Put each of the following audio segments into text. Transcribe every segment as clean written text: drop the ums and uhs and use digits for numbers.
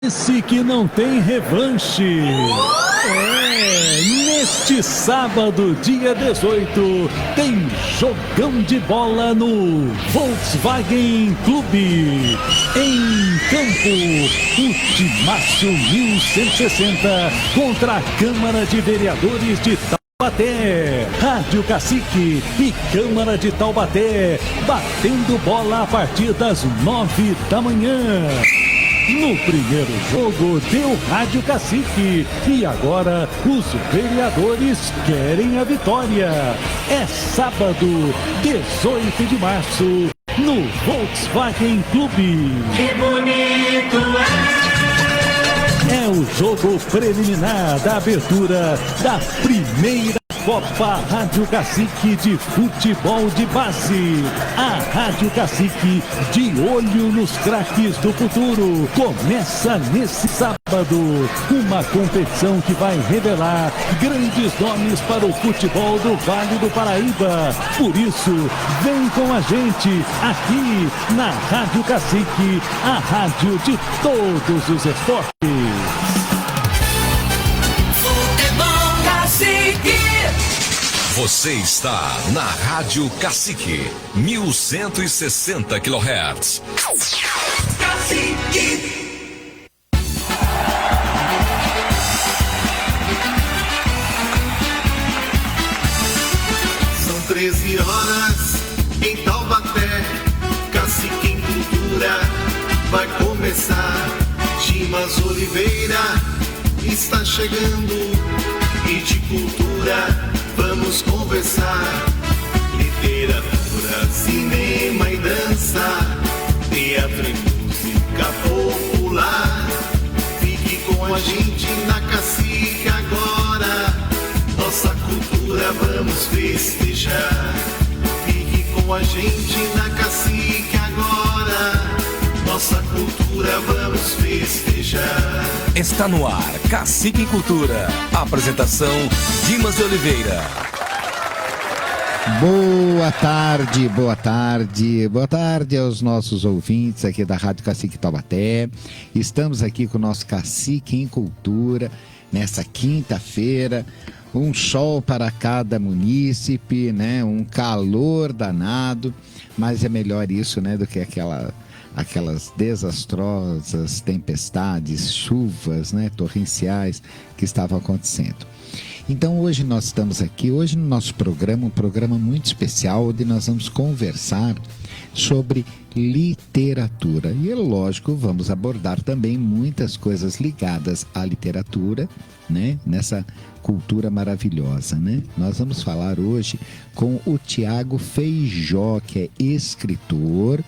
Esse que não tem revanche. Neste sábado, dia 18, tem jogão de bola no Volkswagen Clube. Em campo, o Timácio 1160 contra a Câmara de Vereadores de Taubaté. Rádio Cacique e Câmara de Taubaté batendo bola a partir das 9 da manhã. No primeiro jogo deu Rádio Cacique e agora os vereadores querem a vitória. É sábado, 18 de março, no Volkswagen Clube. Que bonito é o jogo preliminar da abertura da primeira Copa Rádio Cacique de futebol de base. A Rádio Cacique, de olho nos craques do futuro, começa nesse sábado. Uma competição que vai revelar grandes nomes para o futebol do Vale do Paraíba. Por isso, vem com a gente aqui na Rádio Cacique, a rádio de todos os esportes. Você está na Rádio Cacique, 1160 kHz. Cacique. São 13 horas em Taubaté, Cacique em Cultura vai começar. Dimas Oliveira está chegando e de cultura vamos conversar. Literatura, cinema e dança, teatro e música popular. Fique com a gente na Cacique agora. Nossa cultura vamos festejar. Fique com a gente na Cacique agora. Nossa cultura vamos festejar. Está no ar, Cacique Cultura. Apresentação, Dimas de Oliveira. Boa tarde, boa tarde. Boa tarde aos nossos ouvintes aqui da Rádio Cacique Taubaté. Estamos aqui com o nosso Cacique em Cultura nessa quinta-feira. Um sol para cada munícipe, né? Um calor danado, mas é melhor isso, né, do que aquelas desastrosas tempestades, chuvas, né, torrenciais que estavam acontecendo. Então hoje nós estamos aqui, hoje no nosso programa, um programa muito especial, onde nós vamos conversar sobre literatura. E é lógico, vamos abordar também muitas coisas ligadas à literatura, né, nessa cultura maravilhosa, né? Nós vamos falar hoje com o Tiago Feijó, que é escritor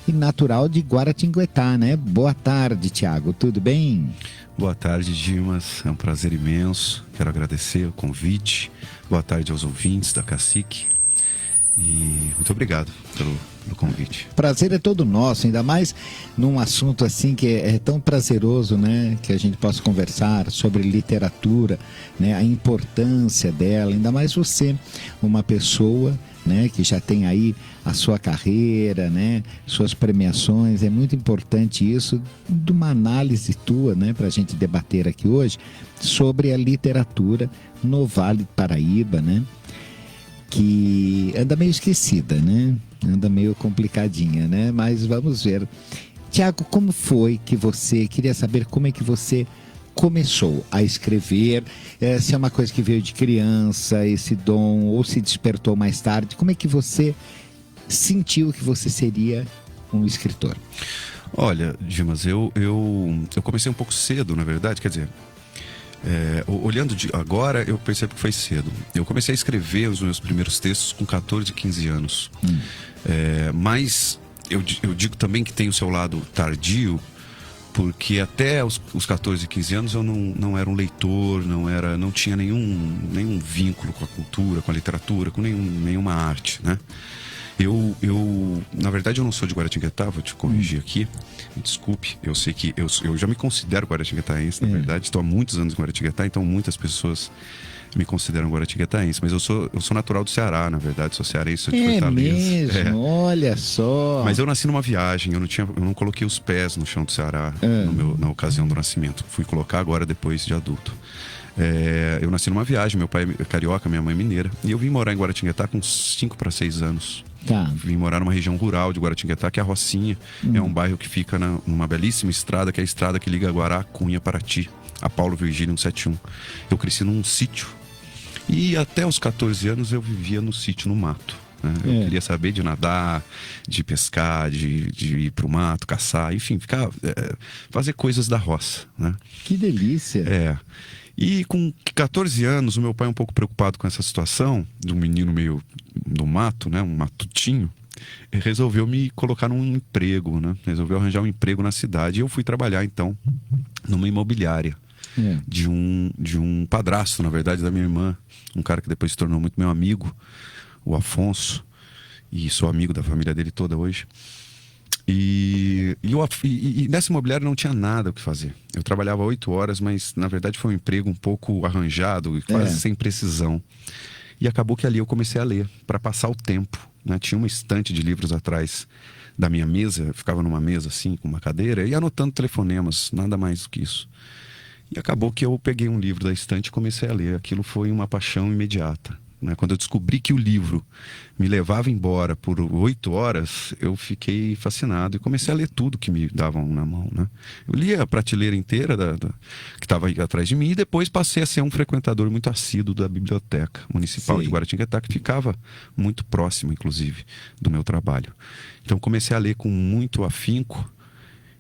e natural de Guaratinguetá, né? Boa tarde, Tiago, tudo bem? Boa tarde, Dimas, é um prazer imenso, quero agradecer o convite. Boa tarde aos ouvintes da Cacique e muito obrigado pelo convite. Prazer é todo nosso, ainda mais num assunto assim que é tão prazeroso, né? Que a gente possa conversar sobre literatura, né? A importância dela, ainda mais você, uma pessoa, né, que já tem aí a sua carreira, né, suas premiações. É muito importante isso, de uma análise tua, né, para a gente debater aqui hoje sobre a literatura no Vale do Paraíba, né, que anda meio esquecida, né, anda meio complicadinha, né, mas vamos ver. Tiago, como foi que você, queria saber como é que você começou a escrever, se é uma coisa que veio de criança, esse dom, ou se despertou mais tarde, como é que você sentiu que você seria um escritor? Olha, Dimas, eu comecei um pouco cedo, na verdade, quer dizer, olhando agora eu percebo que foi cedo. Eu comecei a escrever os meus primeiros textos com 14, 15 anos, mas eu digo também que tem o seu lado tardio, porque até os 14, 15 anos eu não era um leitor, não tinha nenhum vínculo com a cultura, com a literatura, com nenhuma arte, né? Na verdade, eu não sou de Guaratinguetá, vou te corrigir aqui. Me desculpe, eu sei que eu já me considero guaratinguetaense, na verdade. Estou há muitos anos em Guaratinguetá, então muitas pessoas me consideram guaratinguetaense. Mas eu sou natural do Ceará, na verdade. Sou cearense, sou de Fortaleza. Mesmo? Olha só. Mas eu nasci numa viagem, eu não coloquei os pés no chão do Ceará na ocasião do nascimento. Fui colocar agora, depois de adulto. Eu nasci numa viagem, meu pai é carioca, minha mãe é mineira. E eu vim morar em Guaratinguetá com 5 para 6 anos. Tá. Vim morar numa região rural de Guaratinguetá, que é a Rocinha. É um bairro que fica numa belíssima estrada, que é a estrada que liga Guará, Cunha, Paraty, a Paulo Virgílio 171. Eu cresci num sítio. E até os 14 anos eu vivia no sítio, no mato. Né? Eu queria saber de nadar, de pescar, de ir pro mato, caçar, enfim, fazer coisas da roça. Né? Que delícia. E com 14 anos, o meu pai, um pouco preocupado com essa situação, de um menino meio no mato, né, um matutinho, resolveu me colocar num emprego, né? Resolveu arranjar um emprego na cidade. E eu fui trabalhar, então, numa imobiliária de um padrasto, na verdade, da minha irmã. Um cara que depois se tornou muito meu amigo, o Afonso. E sou amigo da família dele toda hoje. E nessa imobiliária não tinha nada o que fazer. Eu trabalhava 8 horas, mas na verdade foi um emprego um pouco arranjado e quase sem precisão. E acabou que ali eu comecei a ler, para passar o tempo. Né? Tinha uma estante de livros atrás da minha mesa, eu ficava numa mesa assim, com uma cadeira, e anotando telefonemas, nada mais do que isso. E acabou que eu peguei um livro da estante e comecei a ler. Aquilo foi uma paixão imediata. Quando eu descobri que o livro me levava embora por 8 horas, eu fiquei fascinado e comecei a ler tudo que me davam na mão. Né? Eu lia a prateleira inteira que estava aí atrás de mim e depois passei a ser um frequentador muito assíduo da Biblioteca Municipal de Guaratinguetá, que ficava muito próximo, inclusive, do meu trabalho. Então comecei a ler com muito afinco.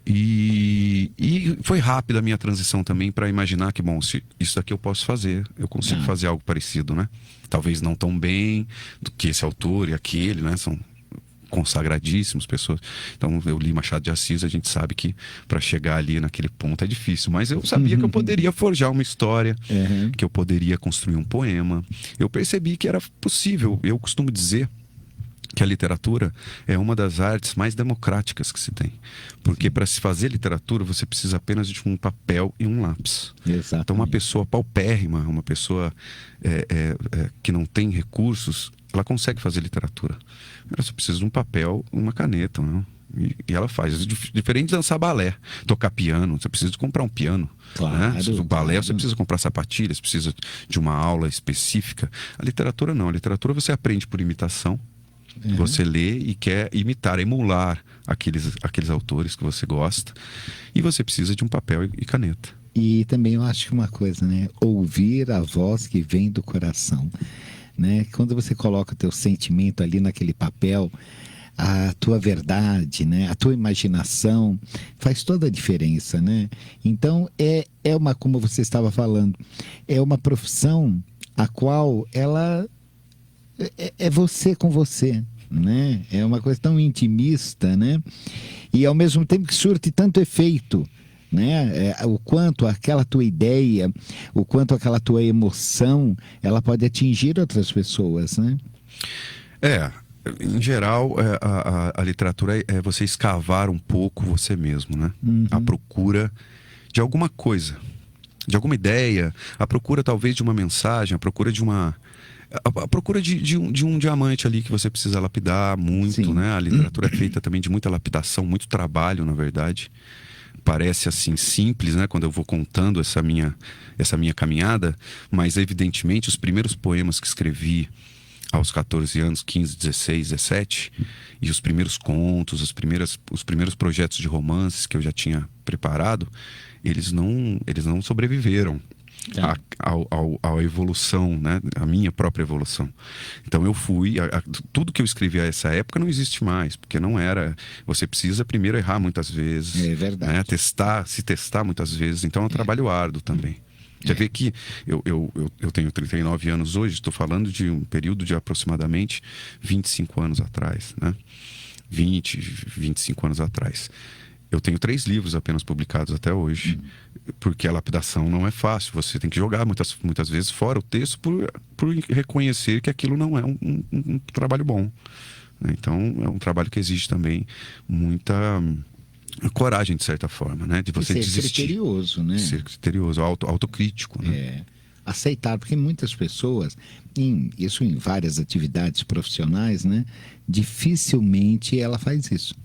E foi rápida a minha transição também para imaginar que, bom, se isso daqui eu posso fazer, eu consigo fazer algo parecido, né? Talvez não tão bem do que esse autor e aquele, né? São consagradíssimos pessoas. Então eu li Machado de Assis, a gente sabe que para chegar ali naquele ponto é difícil, mas eu sabia que eu poderia forjar uma história, que eu poderia construir um poema. Eu percebi que era possível. Eu costumo dizer que a literatura é uma das artes mais democráticas que se tem. Porque para se fazer literatura, você precisa apenas de um papel e um lápis. Exatamente. Então uma pessoa paupérrima, uma pessoa que não tem recursos, ela consegue fazer literatura. Ela só precisa de um papel e uma caneta, né? E ela faz. Diferente de dançar balé, tocar piano, você precisa de comprar um piano. Claro, né? O balé você precisa comprar sapatilhas, precisa de uma aula específica. A literatura não. A literatura você aprende por imitação. Você lê e quer imitar, emular aqueles autores que você gosta. E você precisa de um papel e caneta. E também eu acho que uma coisa, né? Ouvir a voz que vem do coração. Né? Quando você coloca o teu sentimento ali naquele papel, a tua verdade, né? A tua imaginação faz toda a diferença, né? Então como você estava falando, é uma profissão a qual ela é você com você, né? É uma coisa tão intimista, né? E ao mesmo tempo que surte tanto efeito, né? O quanto aquela tua ideia, o quanto aquela tua emoção, ela pode atingir outras pessoas, né? Em geral, a literatura é você escavar um pouco você mesmo, né? A procura de alguma coisa, de alguma ideia, a procura talvez de uma mensagem, a procura de uma... A procura de um diamante ali que você precisa lapidar muito, né? A literatura é feita também de muita lapidação, muito trabalho, na verdade. Parece assim simples, né? Quando eu vou contando essa minha caminhada, mas evidentemente os primeiros poemas que escrevi aos 14 anos, 15, 16, 17, e os primeiros contos, os primeiros projetos de romances que eu já tinha preparado, eles não sobreviveram à evolução, né? A minha própria evolução. Então eu fui... tudo que eu escrevi a essa época não existe mais, porque não era... Você precisa primeiro errar muitas vezes. É verdade. Né? Se testar muitas vezes. Então é um trabalho árduo também. Você vê que eu tenho 39 anos hoje, estou falando de um período de aproximadamente 25 anos atrás, né? 25 anos atrás. Eu tenho 3 livros apenas publicados até hoje, porque a lapidação não é fácil. Você tem que jogar muitas vezes fora o texto por reconhecer que aquilo não é um trabalho bom. né? Então, é um trabalho que exige também muita coragem, de certa forma, né? De você desistir. Ser criterioso, né? Ser criterioso, autocrítico, né? Aceitar, porque muitas pessoas, isso em várias atividades profissionais, né? Dificilmente ela faz isso.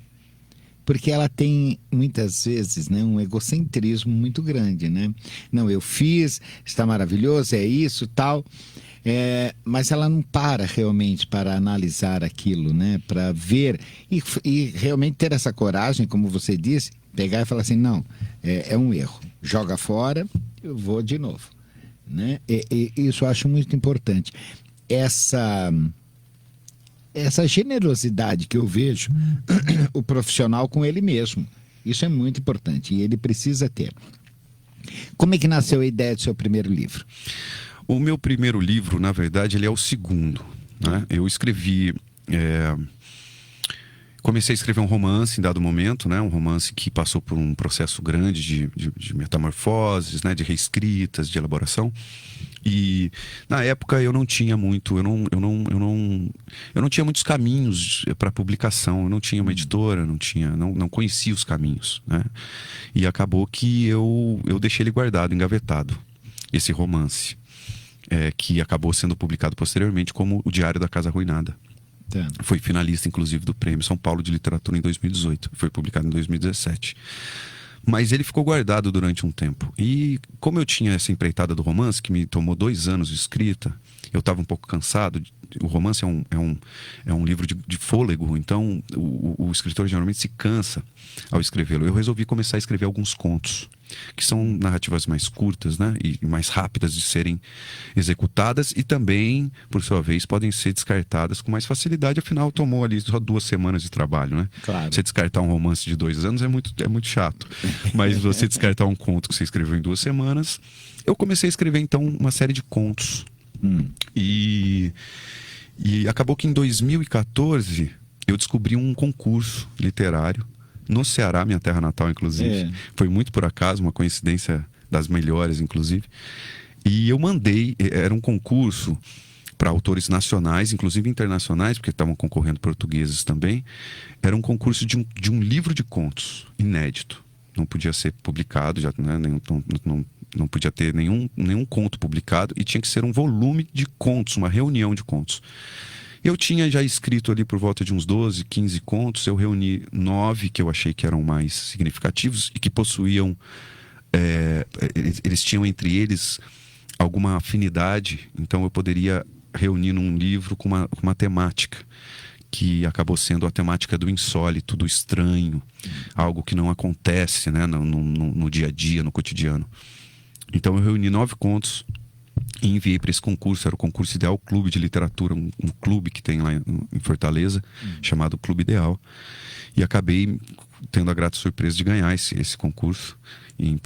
Porque ela tem, muitas vezes, né, um egocentrismo muito grande, né? Não, eu fiz, está maravilhoso, é isso, tal. Mas ela não para realmente para analisar aquilo, né? Para ver e realmente ter essa coragem, como você disse, pegar e falar assim, não, é um erro. Joga fora, eu vou de novo. Né? Isso eu acho muito importante. Essa generosidade que eu vejo o profissional com ele mesmo, isso é muito importante e ele precisa ter. Como é que nasceu a ideia do seu primeiro livro? O meu primeiro livro, na verdade, ele é o segundo, né? Eu escrevi... Comecei a escrever um romance em dado momento, né? Um romance que passou por um processo grande de metamorfoses, né? De reescritas, de elaboração. E na época eu não tinha muito, eu não tinha muitos caminhos para publicação. Eu não tinha uma editora, não conhecia os caminhos, né? E acabou que eu deixei ele guardado, engavetado, esse romance, que acabou sendo publicado posteriormente como O Diário da Casa Arruinada. Foi finalista, inclusive, do Prêmio São Paulo de Literatura em 2018. Foi publicado em 2017. Mas ele ficou guardado durante um tempo. E como eu tinha essa empreitada do romance, que me tomou 2 anos de escrita, eu estava um pouco cansado. O romance é um livro de fôlego, então o escritor geralmente se cansa ao escrevê-lo. Eu resolvi começar a escrever alguns contos, que são narrativas mais curtas, né, e mais rápidas de serem executadas e também, por sua vez, podem ser descartadas com mais facilidade. Afinal, tomou ali só 2 semanas de trabalho, né? Claro. Você descartar um romance de 2 anos é muito chato. Mas você descartar um conto que você escreveu em 2 semanas... Eu comecei a escrever, então, uma série de contos. E acabou que em 2014 eu descobri um concurso literário no Ceará, minha terra natal, inclusive. Foi muito por acaso, uma coincidência das melhores, inclusive. E eu mandei, era um concurso para autores nacionais, inclusive internacionais, porque estavam concorrendo portugueses também. Era um concurso de um livro de contos, inédito. Não podia ser publicado, já, né, não podia ter nenhum conto publicado, e tinha que ser um volume de contos, uma reunião de contos. Eu tinha já escrito ali por volta de uns 12, 15 contos. Eu reuni 9 que eu achei que eram mais significativos e que possuíam... eles tinham entre eles alguma afinidade. Então eu poderia reunir num livro com uma temática, que acabou sendo a temática do insólito, do estranho, algo que não acontece, né, no dia a dia, no cotidiano. Então eu reuni 9 contos e enviei para esse concurso. Era o concurso Ideal Clube de Literatura, um clube que tem lá em Fortaleza, chamado Clube Ideal. E acabei tendo a grata surpresa de ganhar esse concurso. E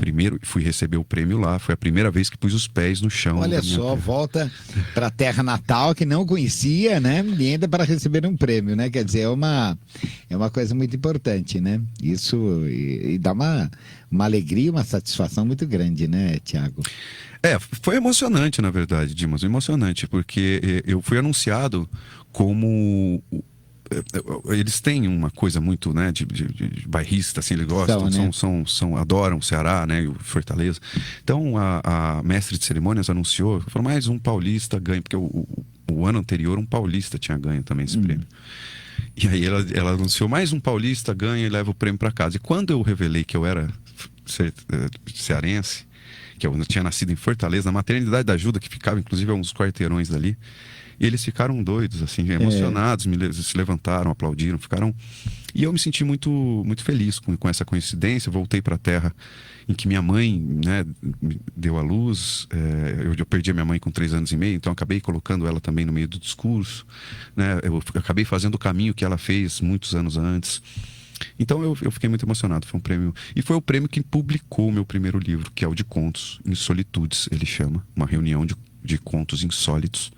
fui receber o prêmio lá. Foi a primeira vez que pus os pés no chão. Olha só, volta para a terra natal que não conhecia, né? E ainda para receber um prêmio, né? Quer dizer, é uma coisa muito importante, né? Isso e dá uma alegria, uma satisfação muito grande, né, Tiago? Foi emocionante, na verdade, Dimas. Emocionante, porque eu fui anunciado como... Eles têm uma coisa muito, né, de bairrista, assim, eles gostam, adoram o Ceará, né, e o Fortaleza. Então a mestre de cerimônias anunciou, falou, mais um paulista ganha, porque o ano anterior um paulista tinha ganho também esse prêmio. E aí ela anunciou, mais um paulista ganha e leva o prêmio para casa. E quando eu revelei que eu era cearense, que eu tinha nascido em Fortaleza, na maternidade da Ajuda, que ficava inclusive a uns quarteirões dali, e eles ficaram doidos, assim, emocionados, se levantaram, aplaudiram, ficaram... E eu me senti muito, muito feliz com essa coincidência. Voltei para a terra em que minha mãe, né, me deu à luz. Eu perdi a minha mãe com 3 anos e meio, então acabei colocando ela também no meio do discurso, né? Eu acabei fazendo o caminho que ela fez muitos anos antes. Então eu fiquei muito emocionado. Foi um prêmio, e foi o prêmio que publicou o meu primeiro livro, que é o de Contos Insolitudes, ele chama, uma reunião de contos insólitos.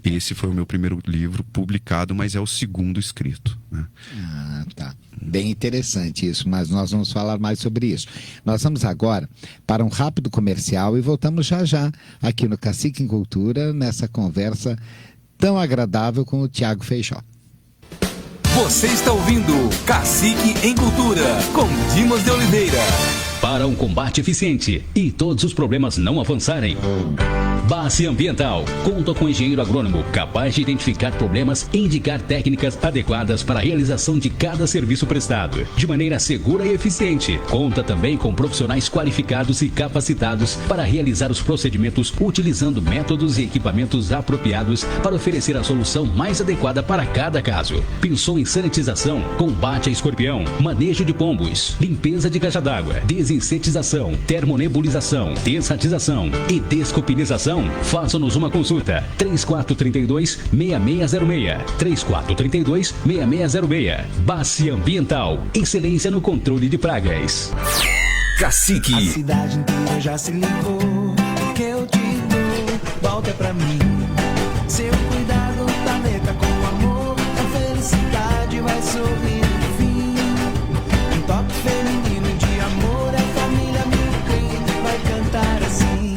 Esse foi o meu primeiro livro publicado, mas é o segundo escrito, né? Ah, tá. Bem interessante isso, mas nós vamos falar mais sobre isso. Nós vamos agora para um rápido comercial e voltamos já aqui no Cacique em Cultura, nessa conversa tão agradável com o Tiago Feijó. Você está ouvindo Cacique em Cultura, com Dimas de Oliveira. Para um combate eficiente e todos os problemas não avançarem, Base Ambiental conta com um engenheiro agrônomo capaz de identificar problemas e indicar técnicas adequadas para a realização de cada serviço prestado, de maneira segura e eficiente. Conta também com profissionais qualificados e capacitados para realizar os procedimentos utilizando métodos e equipamentos apropriados para oferecer a solução mais adequada para cada caso. Pensou em sanitização, combate a escorpião, manejo de pombos, limpeza de caixa d'água, desinsetização, termonebulização, desratização e descopinização? Faça-nos uma consulta. 3432-6606. 3432-6606. Base Ambiental. Excelência no controle de pragas. Cacique. A cidade inteira já se ligou. Que eu te dou, volta pra mim. Seu cuidado tá letra com amor. A felicidade vai sorrir no fim. Um toque feminino de amor. A família Milton vai cantar assim.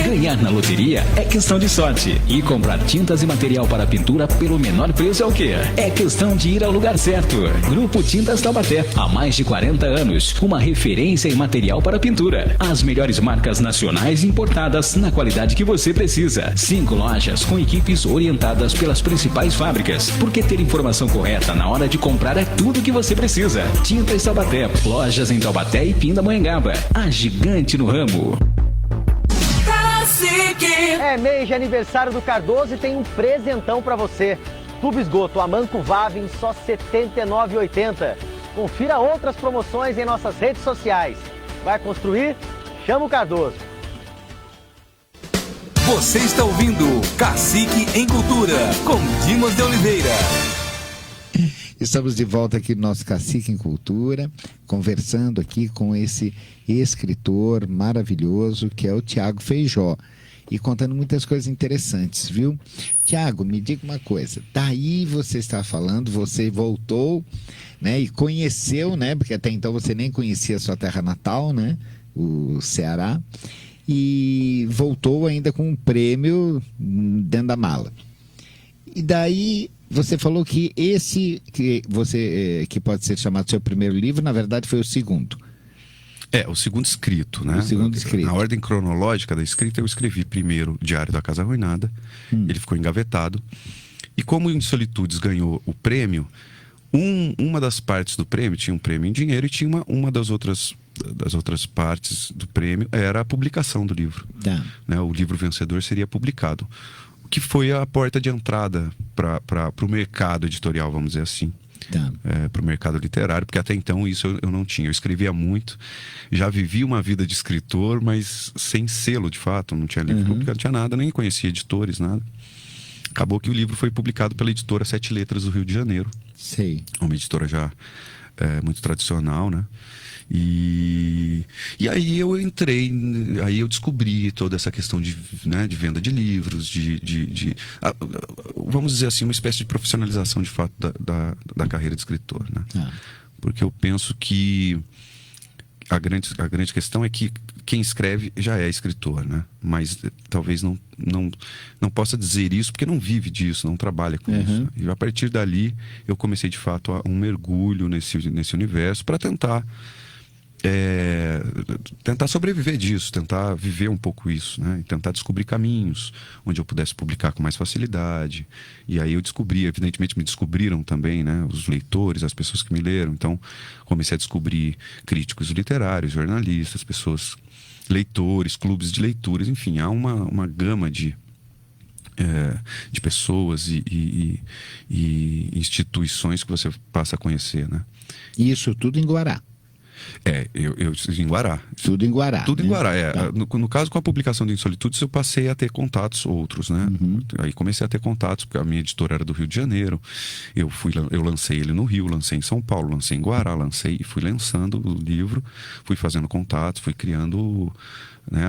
Ganhar na loteria é questão de sorte. E comprar tintas e material para pintura pelo menor preço é o quê? É questão de ir ao lugar certo. Grupo Tintas Taubaté, há mais de 40 anos, uma referência em material para pintura. As melhores marcas nacionais importadas na qualidade que você precisa. 5 lojas com equipes orientadas pelas principais fábricas. Porque ter informação correta na hora de comprar é tudo que você precisa. Tintas Taubaté, lojas em Taubaté e Pindamonhangaba. A gigante no ramo. É mês de aniversário do Cardoso e tem um presentão pra você. Tubo esgoto Amanco Vavin só R$ 79,80. Confira outras promoções em nossas redes sociais. Vai construir? Chama o Cardoso. Você está ouvindo Cacique em Cultura, com Dimas de Oliveira. Estamos de volta aqui no nosso Cacique em Cultura, conversando aqui com esse escritor maravilhoso que é o Tiago Feijó. E contando muitas coisas interessantes, viu? Tiago, me diga uma coisa. Daí você está falando, você voltou, né? E conheceu, né? Porque até então você nem conhecia a sua terra natal, né? O Ceará. E voltou ainda com um prêmio dentro da mala. E daí você falou que esse que pode ser chamado seu primeiro livro, na verdade foi o segundo. O segundo escrito, né? O segundo escrito. Na ordem cronológica da escrita, eu escrevi primeiro Diário da Casa Arruinada. Ele ficou engavetado. E como Em Solitudes ganhou o prêmio, uma das partes do prêmio tinha um prêmio em dinheiro e tinha uma das outras partes do prêmio era a publicação do livro. Né? O livro vencedor seria publicado. O que foi a porta de entrada para o mercado editorial, vamos dizer assim. Para o mercado literário, porque até então isso eu não tinha. Eu escrevia muito, já vivi uma vida de escritor, mas sem selo de fato, não tinha livro publicado, não tinha nada, nem conhecia editores, nada. Acabou que o livro foi publicado pela editora Sete Letras do Rio de Janeiro. Sei. Uma editora já muito tradicional, né? E aí eu entrei, aí eu descobri toda essa questão de venda de livros, vamos dizer assim, uma espécie de profissionalização de fato da carreira de escritor, né? Porque eu penso que a grande questão é que quem escreve já é escritor, né? Mas talvez não possa dizer isso porque não vive disso, não trabalha com isso. E a partir dali eu comecei de fato um mergulho nesse universo para tentar sobreviver disso, tentar viver um pouco isso, né? E tentar descobrir caminhos onde eu pudesse publicar com mais facilidade. E aí eu descobri, evidentemente me descobriram também, né? Os leitores, as pessoas que me leram. Então comecei a descobrir críticos literários, jornalistas, pessoas, leitores, clubes de leituras, enfim, há uma gama de pessoas e instituições que você passa a conhecer, né? E isso tudo em Guará. Eu em Guará. Tudo em Guará. Tudo em Guará, No caso, com a publicação de Em Solitudes, eu passei a ter contatos outros, né? Aí comecei a ter contatos, porque a minha editora era do Rio de Janeiro. Eu lancei ele no Rio, lancei em São Paulo, lancei em Guará, lancei e fui lançando o livro, fui fazendo contatos, fui criando, né,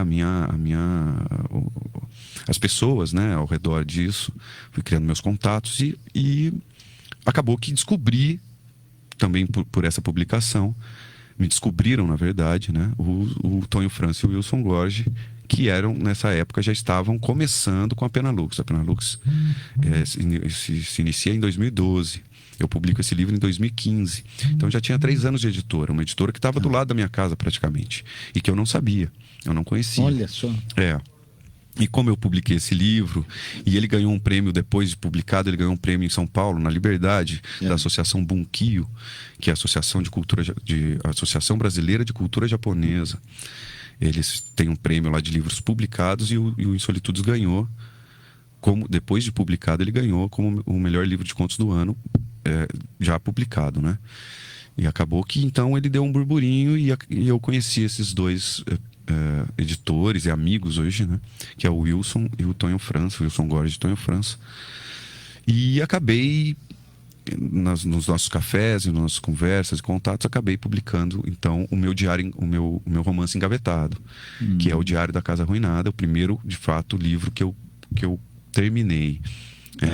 as pessoas, né, ao redor disso, fui criando meus contatos e acabou que descobri também por essa publicação, me descobriram, na verdade, né? O Tonho França e o Wilson Gorgi, que eram, nessa época, já estavam começando com a Penalux. A Penalux se inicia em 2012. Eu publico esse livro em 2015. Então já tinha 3 anos de editora. Uma editora que estava do lado da minha casa, praticamente. E que eu não sabia, eu não conhecia. Olha só. E como eu publiquei esse livro, e ele ganhou um prêmio depois de publicado, ele ganhou um prêmio em São Paulo, na Liberdade, da Associação Bunkyo, que é a Associação Brasileira de Cultura Japonesa. Eles têm um prêmio lá de livros publicados e o Insolitudes ganhou, depois de publicado, ele ganhou como o melhor livro de contos do ano, já publicado, né? E acabou que então ele deu um burburinho e eu conheci esses dois editores e amigos hoje, né? Que é o Wilson e o Tonho França, o Wilson Gorgi e o Tonho França. E acabei, nos nossos cafés e nas nossas conversas e contatos, acabei publicando então o meu diário, o meu romance engavetado, que é o Diário da Casa Arruinada, o primeiro, de fato, livro que eu terminei.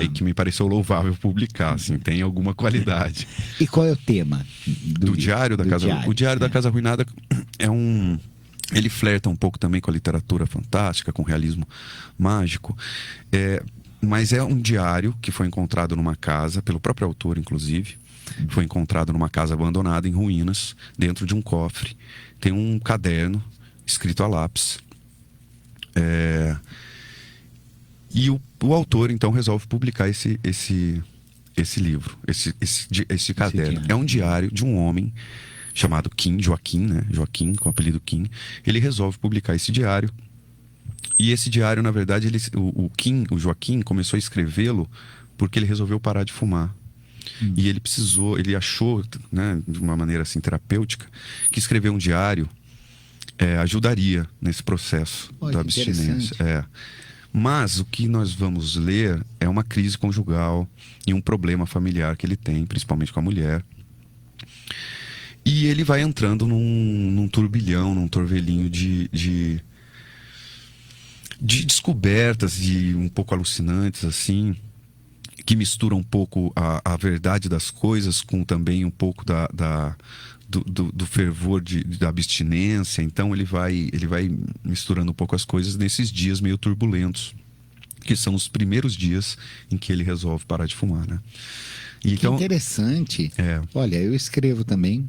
E que me pareceu louvável publicar, assim, tem alguma qualidade. E qual é o tema do Diário da Casa Arruinada? O Diário da Casa Arruinada ele flerta um pouco também com a literatura fantástica, com o realismo mágico, mas é um diário que foi encontrado numa casa, pelo próprio autor, inclusive. Foi encontrado numa casa abandonada, em ruínas, dentro de um cofre. Tem um caderno escrito a lápis. E o autor, então, resolve publicar esse livro, esse caderno. É um diário de um homem chamado Joaquim, né? Joaquim, com o apelido Kim. Ele resolve publicar esse diário. E esse diário, na verdade, o Joaquim começou a escrevê-lo porque ele resolveu parar de fumar. E ele achou, né, de uma maneira assim terapêutica, que escrever um diário ajudaria nesse processo da abstinência. Mas o que nós vamos ler é uma crise conjugal e um problema familiar que ele tem, principalmente com a mulher. E ele vai entrando num turbilhão, num torvelinho de descobertas e um pouco alucinantes, assim, que mistura um pouco a verdade das coisas com também um pouco do fervor da abstinência. Então ele vai misturando um pouco as coisas nesses dias meio turbulentos, que são os primeiros dias em que ele resolve parar de fumar, né? E que interessante. Olha, eu escrevo também,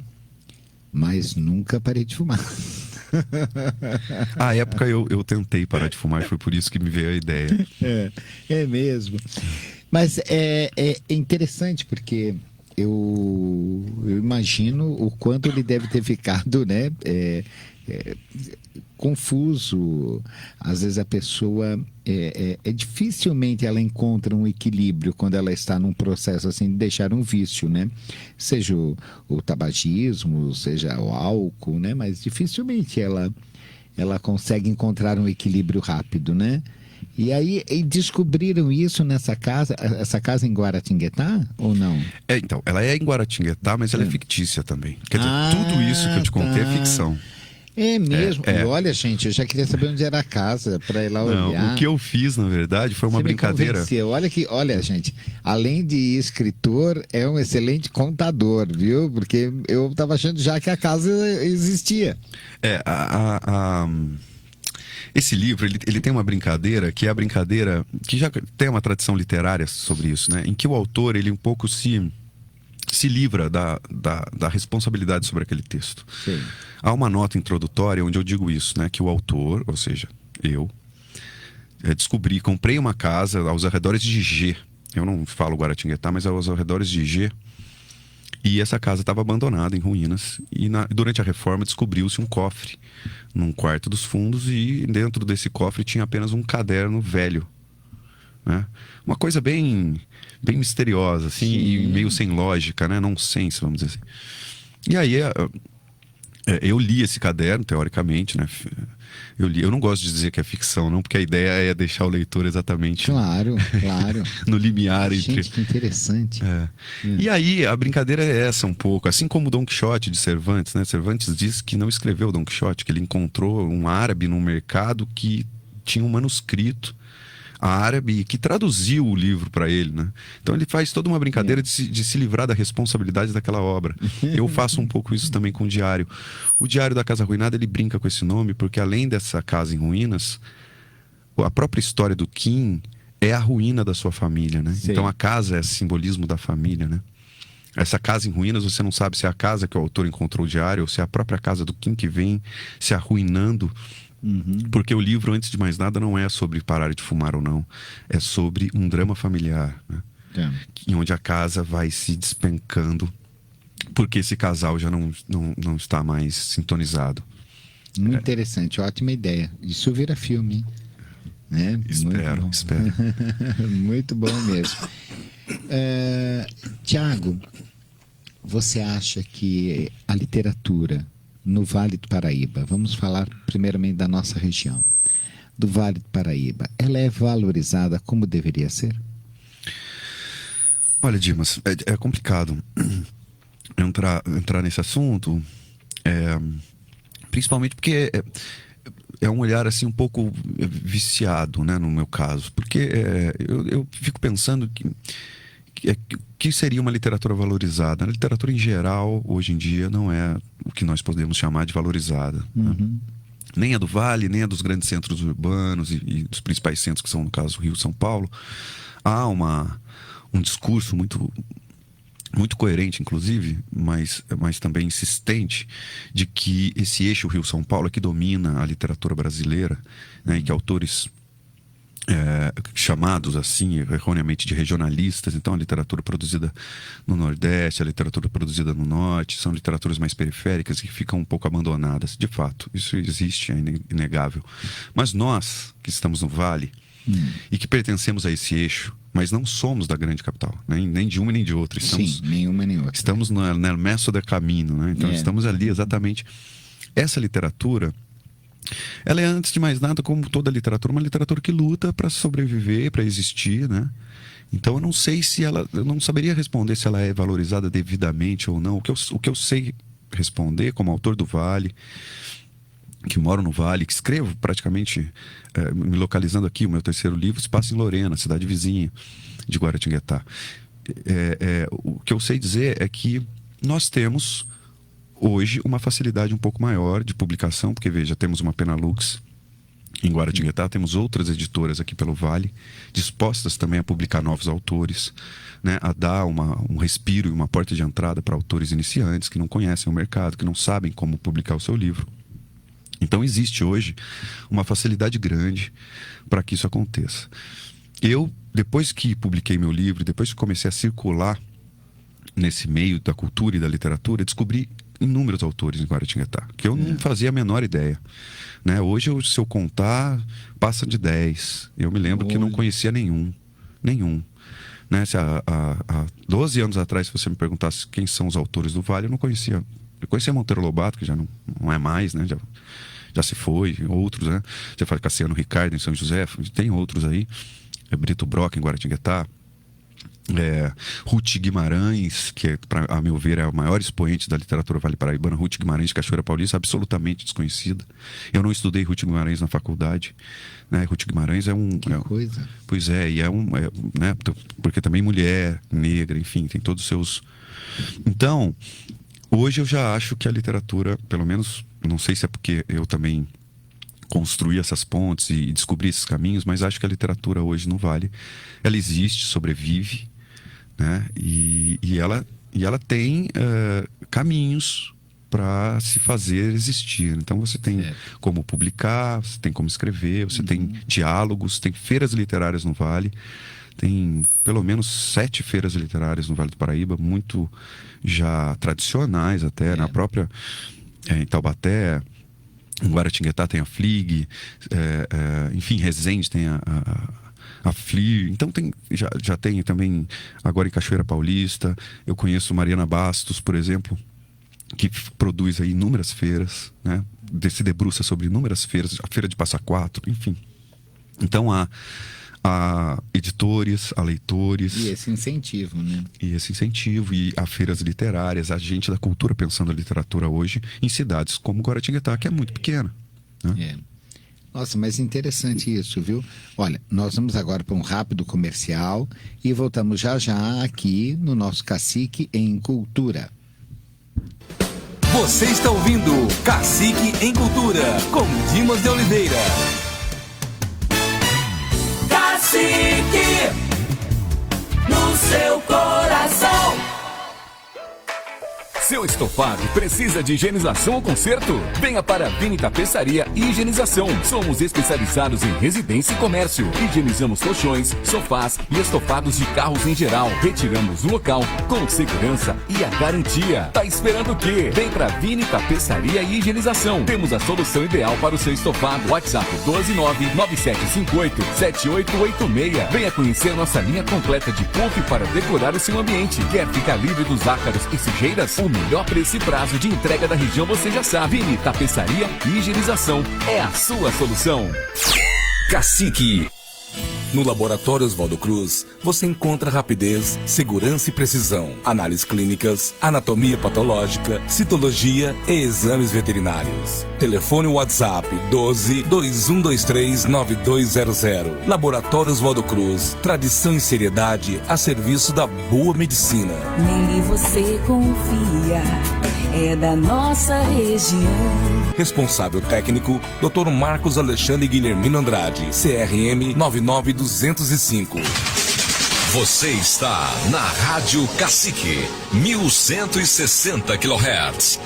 mas nunca parei de fumar. À época eu tentei parar de fumar e foi por isso que me veio a ideia. É mesmo. Mas é interessante porque eu imagino o quanto ele deve ter ficado, né? Confuso. Às vezes a pessoa dificilmente ela encontra um equilíbrio quando ela está num processo assim de deixar um vício, né? Seja o tabagismo, seja o álcool, né? Mas dificilmente ela consegue encontrar um equilíbrio rápido, né? E aí descobriram isso nessa casa, essa casa em Guaratinguetá ou não? Então, ela é em Guaratinguetá, mas ela é fictícia também. Quer dizer, tudo isso que eu te contei é ficção. É mesmo? Olha, gente, eu já queria saber onde era a casa para ir lá olhar. O que eu fiz, na verdade, foi uma brincadeira. Olha, gente, além de escritor, é um excelente contador, viu? Porque eu estava achando já que a casa existia. Esse livro, ele tem uma brincadeira, que é a brincadeira que já tem uma tradição literária sobre isso, né? Em que o autor, ele um pouco se livra da responsabilidade sobre aquele texto. Sim. Há uma nota introdutória onde eu digo isso, né? Que o autor, ou seja, eu, comprei uma casa aos arredores de G. Eu não falo Guaratinguetá, mas aos arredores de G. E essa casa estava abandonada, em ruínas. E durante a reforma descobriu-se um cofre num quarto dos fundos. E dentro desse cofre tinha apenas um caderno velho, né? Uma coisa bem misteriosa, assim, e meio sem lógica, né? Nonsense, vamos dizer assim. E aí eu li esse caderno, teoricamente, né? Eu não gosto de dizer que é ficção, não, porque a ideia é deixar o leitor exatamente... Claro. no limiar entre... Gente, que interessante. E aí, a brincadeira é essa um pouco. Assim como o Don Quixote de Cervantes, né? Cervantes diz que não escreveu Don Quixote, que ele encontrou um árabe num mercado que tinha um manuscrito árabe que traduziu o livro para ele, né? Então ele faz toda uma brincadeira de se livrar da responsabilidade daquela obra. Eu faço um pouco isso também com o Diário. O Diário da Casa Arruinada, ele brinca com esse nome porque além dessa casa em ruínas, a própria história do Kim é a ruína da sua família, né? Sim. Então a casa é simbolismo da família, né? Essa casa em ruínas, você não sabe se é a casa que o autor encontrou o diário ou se é a própria casa do Kim que vem se arruinando. Porque o livro, antes de mais nada, não é sobre parar de fumar ou não. É sobre um drama familiar, né? Em onde a casa vai se despencando porque esse casal já não está mais sintonizado. Muito interessante, ótima ideia. Isso vira filme, hein? Né? Espero. Muito bom mesmo. Tiago, você acha que a literatura no Vale do Paraíba, vamos falar primeiramente da nossa região, do Vale do Paraíba, ela é valorizada como deveria ser? Olha, Dimas, é complicado entrar nesse assunto, principalmente porque é um olhar assim um pouco viciado, né, no meu caso, porque eu fico pensando que seria uma literatura valorizada. A literatura em geral, hoje em dia, não é o que nós podemos chamar de valorizada, né? Nem a do Vale, nem a dos grandes centros urbanos e dos principais centros, que são, no caso, Rio e São Paulo. Há um discurso muito coerente, inclusive, mas também insistente, de que esse eixo Rio-São Paulo é que domina a literatura brasileira, né, e que autores chamados assim erroneamente de regionalistas, então a literatura produzida no Nordeste, a literatura produzida no Norte, são literaturas mais periféricas que ficam um pouco abandonadas. De fato, isso existe, é inegável. Mas nós, que estamos no Vale e que pertencemos a esse eixo, mas não somos da grande capital, né? Nem de uma nem de outra. Sim, nenhuma nem outra. Estamos no messo do caminho, né? Então estamos ali exatamente. Essa literatura, ela é, antes de mais nada, como toda literatura, uma literatura que luta para sobreviver, para existir, né? Então eu não sei eu não saberia responder se ela é valorizada devidamente ou não. O que eu sei responder como autor do Vale, que moro no Vale, que escrevo praticamente, me localizando aqui, o meu terceiro livro se passa em Lorena, cidade vizinha de Guaratinguetá. O que eu sei dizer é que nós temos hoje uma facilidade um pouco maior de publicação, porque veja, temos uma Penalux em Guaratinguetá, temos outras editoras aqui pelo Vale, dispostas também a publicar novos autores, né, a dar um respiro e uma porta de entrada para autores iniciantes que não conhecem o mercado, que não sabem como publicar o seu livro. Então existe hoje uma facilidade grande para que isso aconteça. Eu, depois que publiquei meu livro, depois que comecei a circular nesse meio da cultura e da literatura, descobri inúmeros autores em Guaratinguetá, que eu não fazia a menor ideia, né? Hoje, se eu contar, passa de 10. Eu me lembro que não conhecia nenhum, né? Se há 12 anos atrás, se você me perguntasse quem são os autores do Vale, eu não conhecia. Eu conhecia Monteiro Lobato, que já não é mais, né? Já se foi, outros, né? Você fala Cassiano Ricardo em São José, tem outros aí. Brito Broca em Guaratinguetá. Ruth Guimarães, que a meu ver é o maior expoente da literatura vale paraibana. Ruth Guimarães de Cachoeira Paulista, absolutamente desconhecida. Eu não estudei Ruth Guimarães na faculdade, né? Ruth Guimarães coisa. Pois e né? Porque também mulher, negra, enfim, tem todos os seus. Então, hoje eu já acho que a literatura, pelo menos, não sei se é porque eu também construir essas pontes e descobrir esses caminhos, mas acho que a literatura hoje no Vale, ela existe, sobrevive, né? E ela tem caminhos para se fazer existir. Então você tem como publicar, você tem como escrever, você tem diálogos, tem feiras literárias no Vale, tem pelo menos 7 feiras literárias no Vale do Paraíba, muito já tradicionais até, na própria em Taubaté. Em Guaratinguetá tem a FLIG, enfim, Resende tem a FLIR. Então já tem também agora em Cachoeira Paulista. Eu conheço Mariana Bastos, por exemplo, que produz aí inúmeras feiras, né? Se debruça sobre inúmeras feiras, a Feira de Passa Quatro, enfim. Então há editores, há leitores. E esse incentivo, né? E há feiras literárias, há gente da cultura pensando a literatura hoje em cidades como Guaratinguetá, que é muito pequena, né? Nossa, mas interessante isso, viu? Olha, nós vamos agora para um rápido comercial e voltamos já já aqui no nosso Cacique em Cultura. Você está ouvindo Cacique em Cultura, com Dimas de Oliveira. Cacique, no seu coração. Seu estofado precisa de higienização ou conserto? Venha para a Vini Tapeçaria e Higienização. Somos especializados em residência e comércio. Higienizamos colchões, sofás e estofados de carros em geral. Retiramos o local com segurança e a garantia. Tá esperando o quê? Vem para Vini Tapeçaria e Higienização. Temos a solução ideal para o seu estofado. WhatsApp 12997587886. Venha conhecer nossa linha completa de puff para decorar o seu ambiente. Quer ficar livre dos ácaros e sujeiras? O melhor preço e prazo de entrega da região você já sabe. Vini Tapeçaria e Higienização é a sua solução. Cacique. No Laboratório Oswaldo Cruz, você encontra rapidez, segurança e precisão, análises clínicas, anatomia patológica, citologia e exames veterinários. Telefone WhatsApp 12-2123-9200. Laboratório Oswaldo Cruz, tradição e seriedade a serviço da boa medicina. Nele você confia, é da nossa região. Responsável técnico, Dr. Marcos Alexandre Guilhermino Andrade, CRM 99205. Você está na Rádio Cacique, 1160 kHz.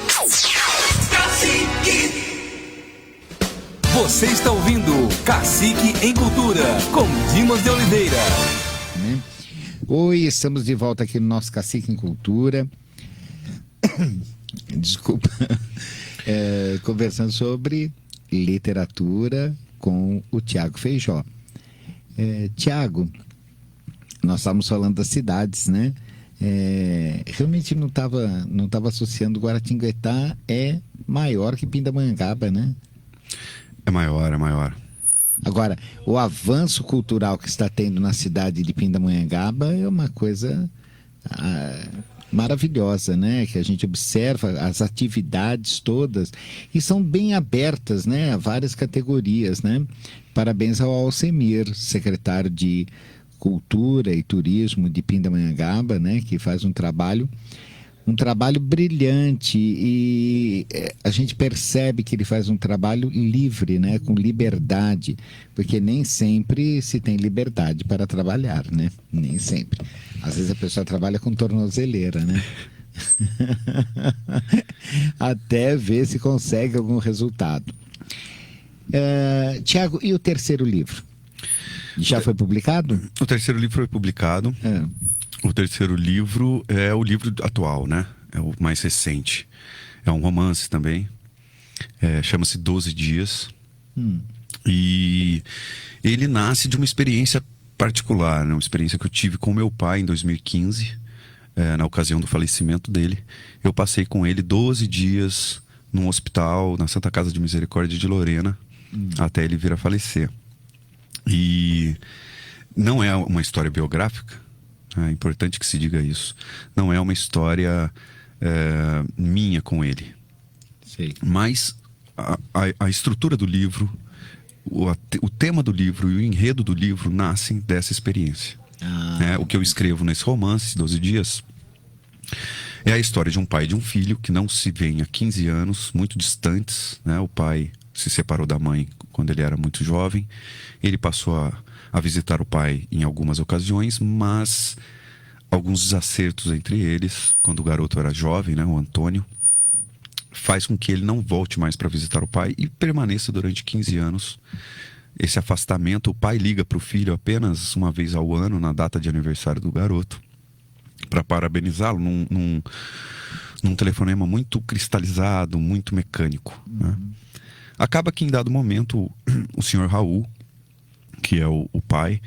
Cacique. Você está ouvindo Cacique em Cultura, com Dimas de Oliveira. Oi, estamos de volta aqui no nosso Cacique em Cultura. Desculpa. Conversando sobre literatura com o Tiago Feijó. Tiago, nós estávamos falando das cidades, né? Realmente não estava associando. Guaratinguetá é maior que Pindamonhangaba, né? É maior. Agora, o avanço cultural que está tendo na cidade de Pindamonhangaba é uma coisa maravilhosa, né? Que a gente observa as atividades todas e são bem abertas, né? A várias categorias, né? Parabéns ao Alcemir, secretário de Cultura e Turismo de Pindamonhangaba, né? Que faz um trabalho brilhante e a gente percebe que ele faz um trabalho livre, né? Com liberdade, porque nem sempre se tem liberdade para trabalhar, né? Nem sempre. Às vezes a pessoa trabalha com tornozeleira, né? Até ver se consegue algum resultado. Tiago, e o terceiro livro? Já foi publicado? O terceiro livro foi publicado. O terceiro livro é o livro atual, né? É o mais recente. É um romance também. Chama-se 12 Dias. E ele nasce de uma experiência particular, né? Uma experiência que eu tive com meu pai em 2015, na ocasião do falecimento dele. Eu passei com ele 12 dias num hospital, na Santa Casa de Misericórdia de Lorena, até ele vir a falecer. E não é uma história biográfica, é importante que se diga isso. Não é uma história minha com ele. Sei. Mas a estrutura do livro, o tema do livro e o enredo do livro nascem dessa experiência. O que eu escrevo nesse romance, 12 Dias, é a história de um pai e de um filho que não se veem há 15 anos, muito distantes, né? O pai se separou da mãe quando ele era muito jovem. Ele passou a visitar o pai em algumas ocasiões, mas alguns desacertos entre eles, quando o garoto era jovem, né, o Antônio, faz com que ele não volte mais para visitar o pai e permaneça durante 15 anos. Esse afastamento, o pai liga para o filho apenas uma vez ao ano, na data de aniversário do garoto, para parabenizá-lo num telefonema muito cristalizado, muito mecânico, né? Acaba que em dado momento o senhor Raul, que é o pai,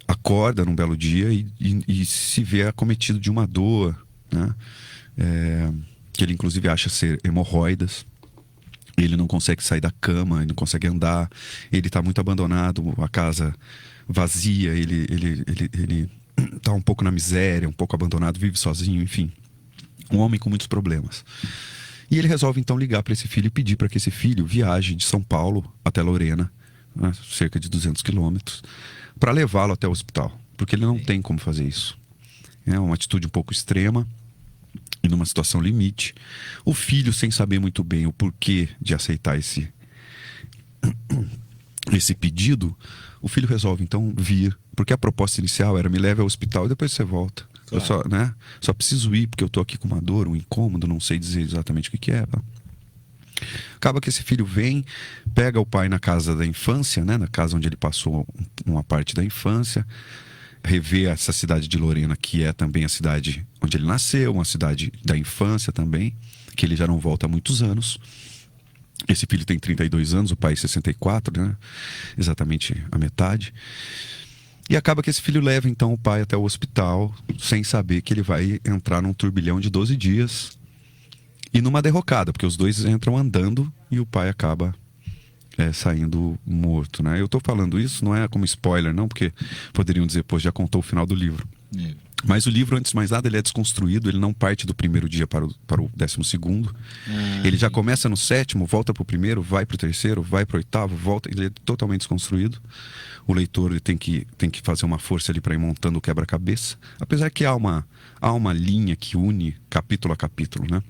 acorda num belo dia e se vê acometido de uma dor, né? Que ele inclusive acha ser hemorroidas. Ele não consegue sair da cama, ele não consegue andar, ele está muito abandonado, a casa vazia, ele está um pouco na miséria, um pouco abandonado, vive sozinho, enfim. Um homem com muitos problemas. E ele resolve então ligar para esse filho e pedir para que esse filho viaje de São Paulo até Lorena né, cerca de 200 quilômetros, para levá-lo até o hospital, porque ele não tem como fazer isso. É uma atitude um pouco extrema e numa situação limite. O filho, sem saber muito bem o porquê de aceitar esse pedido, o filho resolve então vir, porque a proposta inicial era: me leve ao hospital e depois você volta. Claro. Eu só preciso ir porque eu tô aqui com uma dor, um incômodo, não sei dizer exatamente o que é. Acaba que esse filho vem, pega o pai na casa da infância, né, na casa onde ele passou uma parte da infância, revê essa cidade de Lorena, que é também a cidade onde ele nasceu, uma cidade da infância também, que ele já não volta há muitos anos. Esse filho tem 32 anos, o pai 64, né? Exatamente a metade. E acaba que esse filho leva então o pai até o hospital, sem saber que ele vai entrar num turbilhão de 12 dias e numa derrocada, porque os dois entram andando e o pai acaba saindo morto, né? Eu tô falando isso, não é como spoiler não, porque poderiam dizer, pô, já contou o final do livro. Mas o livro, antes de mais nada, ele é desconstruído, ele não parte do primeiro dia para o 12º. Ele já começa no 7º, volta para o primeiro, vai para o 3º, vai para o 8º, volta, ele é totalmente desconstruído. O leitor ele tem que fazer uma força ali para ir montando o quebra-cabeça, apesar que há uma linha que une capítulo a capítulo, né?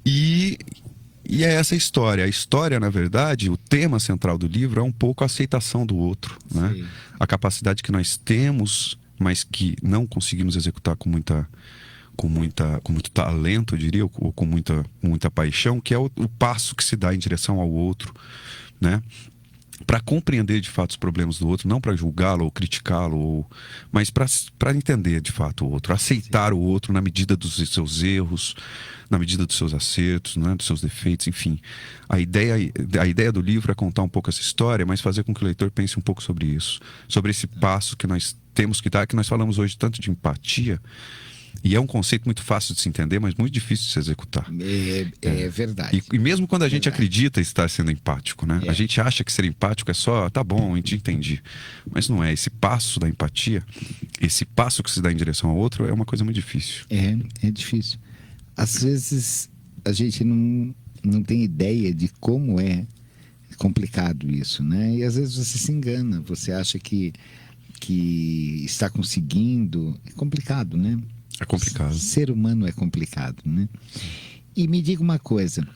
E é essa a história. A história, na verdade, o tema central do livro é um pouco a aceitação do outro, né? A capacidade que nós temos, mas que não conseguimos executar com muito talento, eu diria, ou com muita paixão, que é o passo que se dá em direção ao outro, né? Para compreender de fato os problemas do outro, não para julgá-lo ou criticá-lo, mas para entender de fato o outro, aceitar o outro na medida dos seus erros, na medida dos seus acertos, né, dos seus defeitos, enfim. A ideia do livro é contar um pouco essa história, mas fazer com que o leitor pense um pouco sobre isso, sobre esse passo que nós temos que dar, que nós falamos hoje tanto de empatia. E é um conceito muito fácil de se entender, mas muito difícil de se executar. É verdade. E mesmo quando a gente acredita estar sendo empático, né? A gente acha que ser empático é só, tá bom, a gente entende. Mas não é. Esse passo da empatia, esse passo que se dá em direção ao outro, é uma coisa muito difícil. É difícil. Às vezes a gente não tem ideia de como é complicado isso, né? E às vezes você se engana, você acha que está conseguindo. É complicado, né? É complicado. O ser humano é complicado, né? E me diga uma coisa.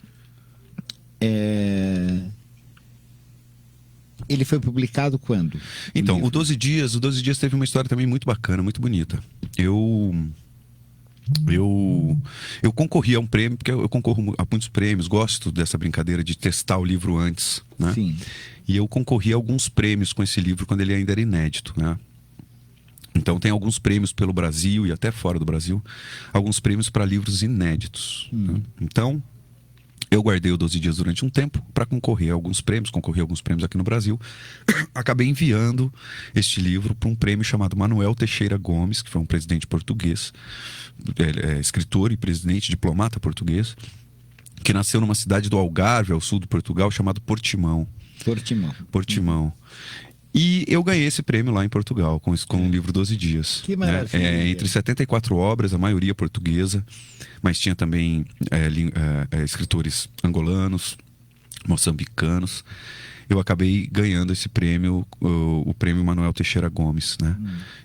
Ele foi publicado quando? Então, o 12 Dias teve uma história também muito bacana, muito bonita. Eu concorri a um prêmio, porque eu concorro a muitos prêmios, gosto dessa brincadeira de testar o livro antes, né? Sim. E eu concorri a alguns prêmios com esse livro quando ele ainda era inédito, né? Então tem alguns prêmios pelo Brasil e até fora do Brasil, alguns prêmios para livros inéditos, né? Então eu guardei o 12 Dias durante um tempo para concorrer a alguns prêmios, aqui no Brasil. Acabei enviando este livro para um prêmio chamado Manuel Teixeira Gomes, que foi um presidente português, escritor e presidente, diplomata português, que nasceu numa cidade do Algarve, ao sul do Portugal, chamado Portimão. E eu ganhei esse prêmio lá em Portugal, com o livro 12 Dias. Que maravilha. Né? Entre 74 obras, a maioria portuguesa, mas tinha também escritores angolanos, moçambicanos. Eu acabei ganhando esse prêmio, o prêmio Manuel Teixeira Gomes, né?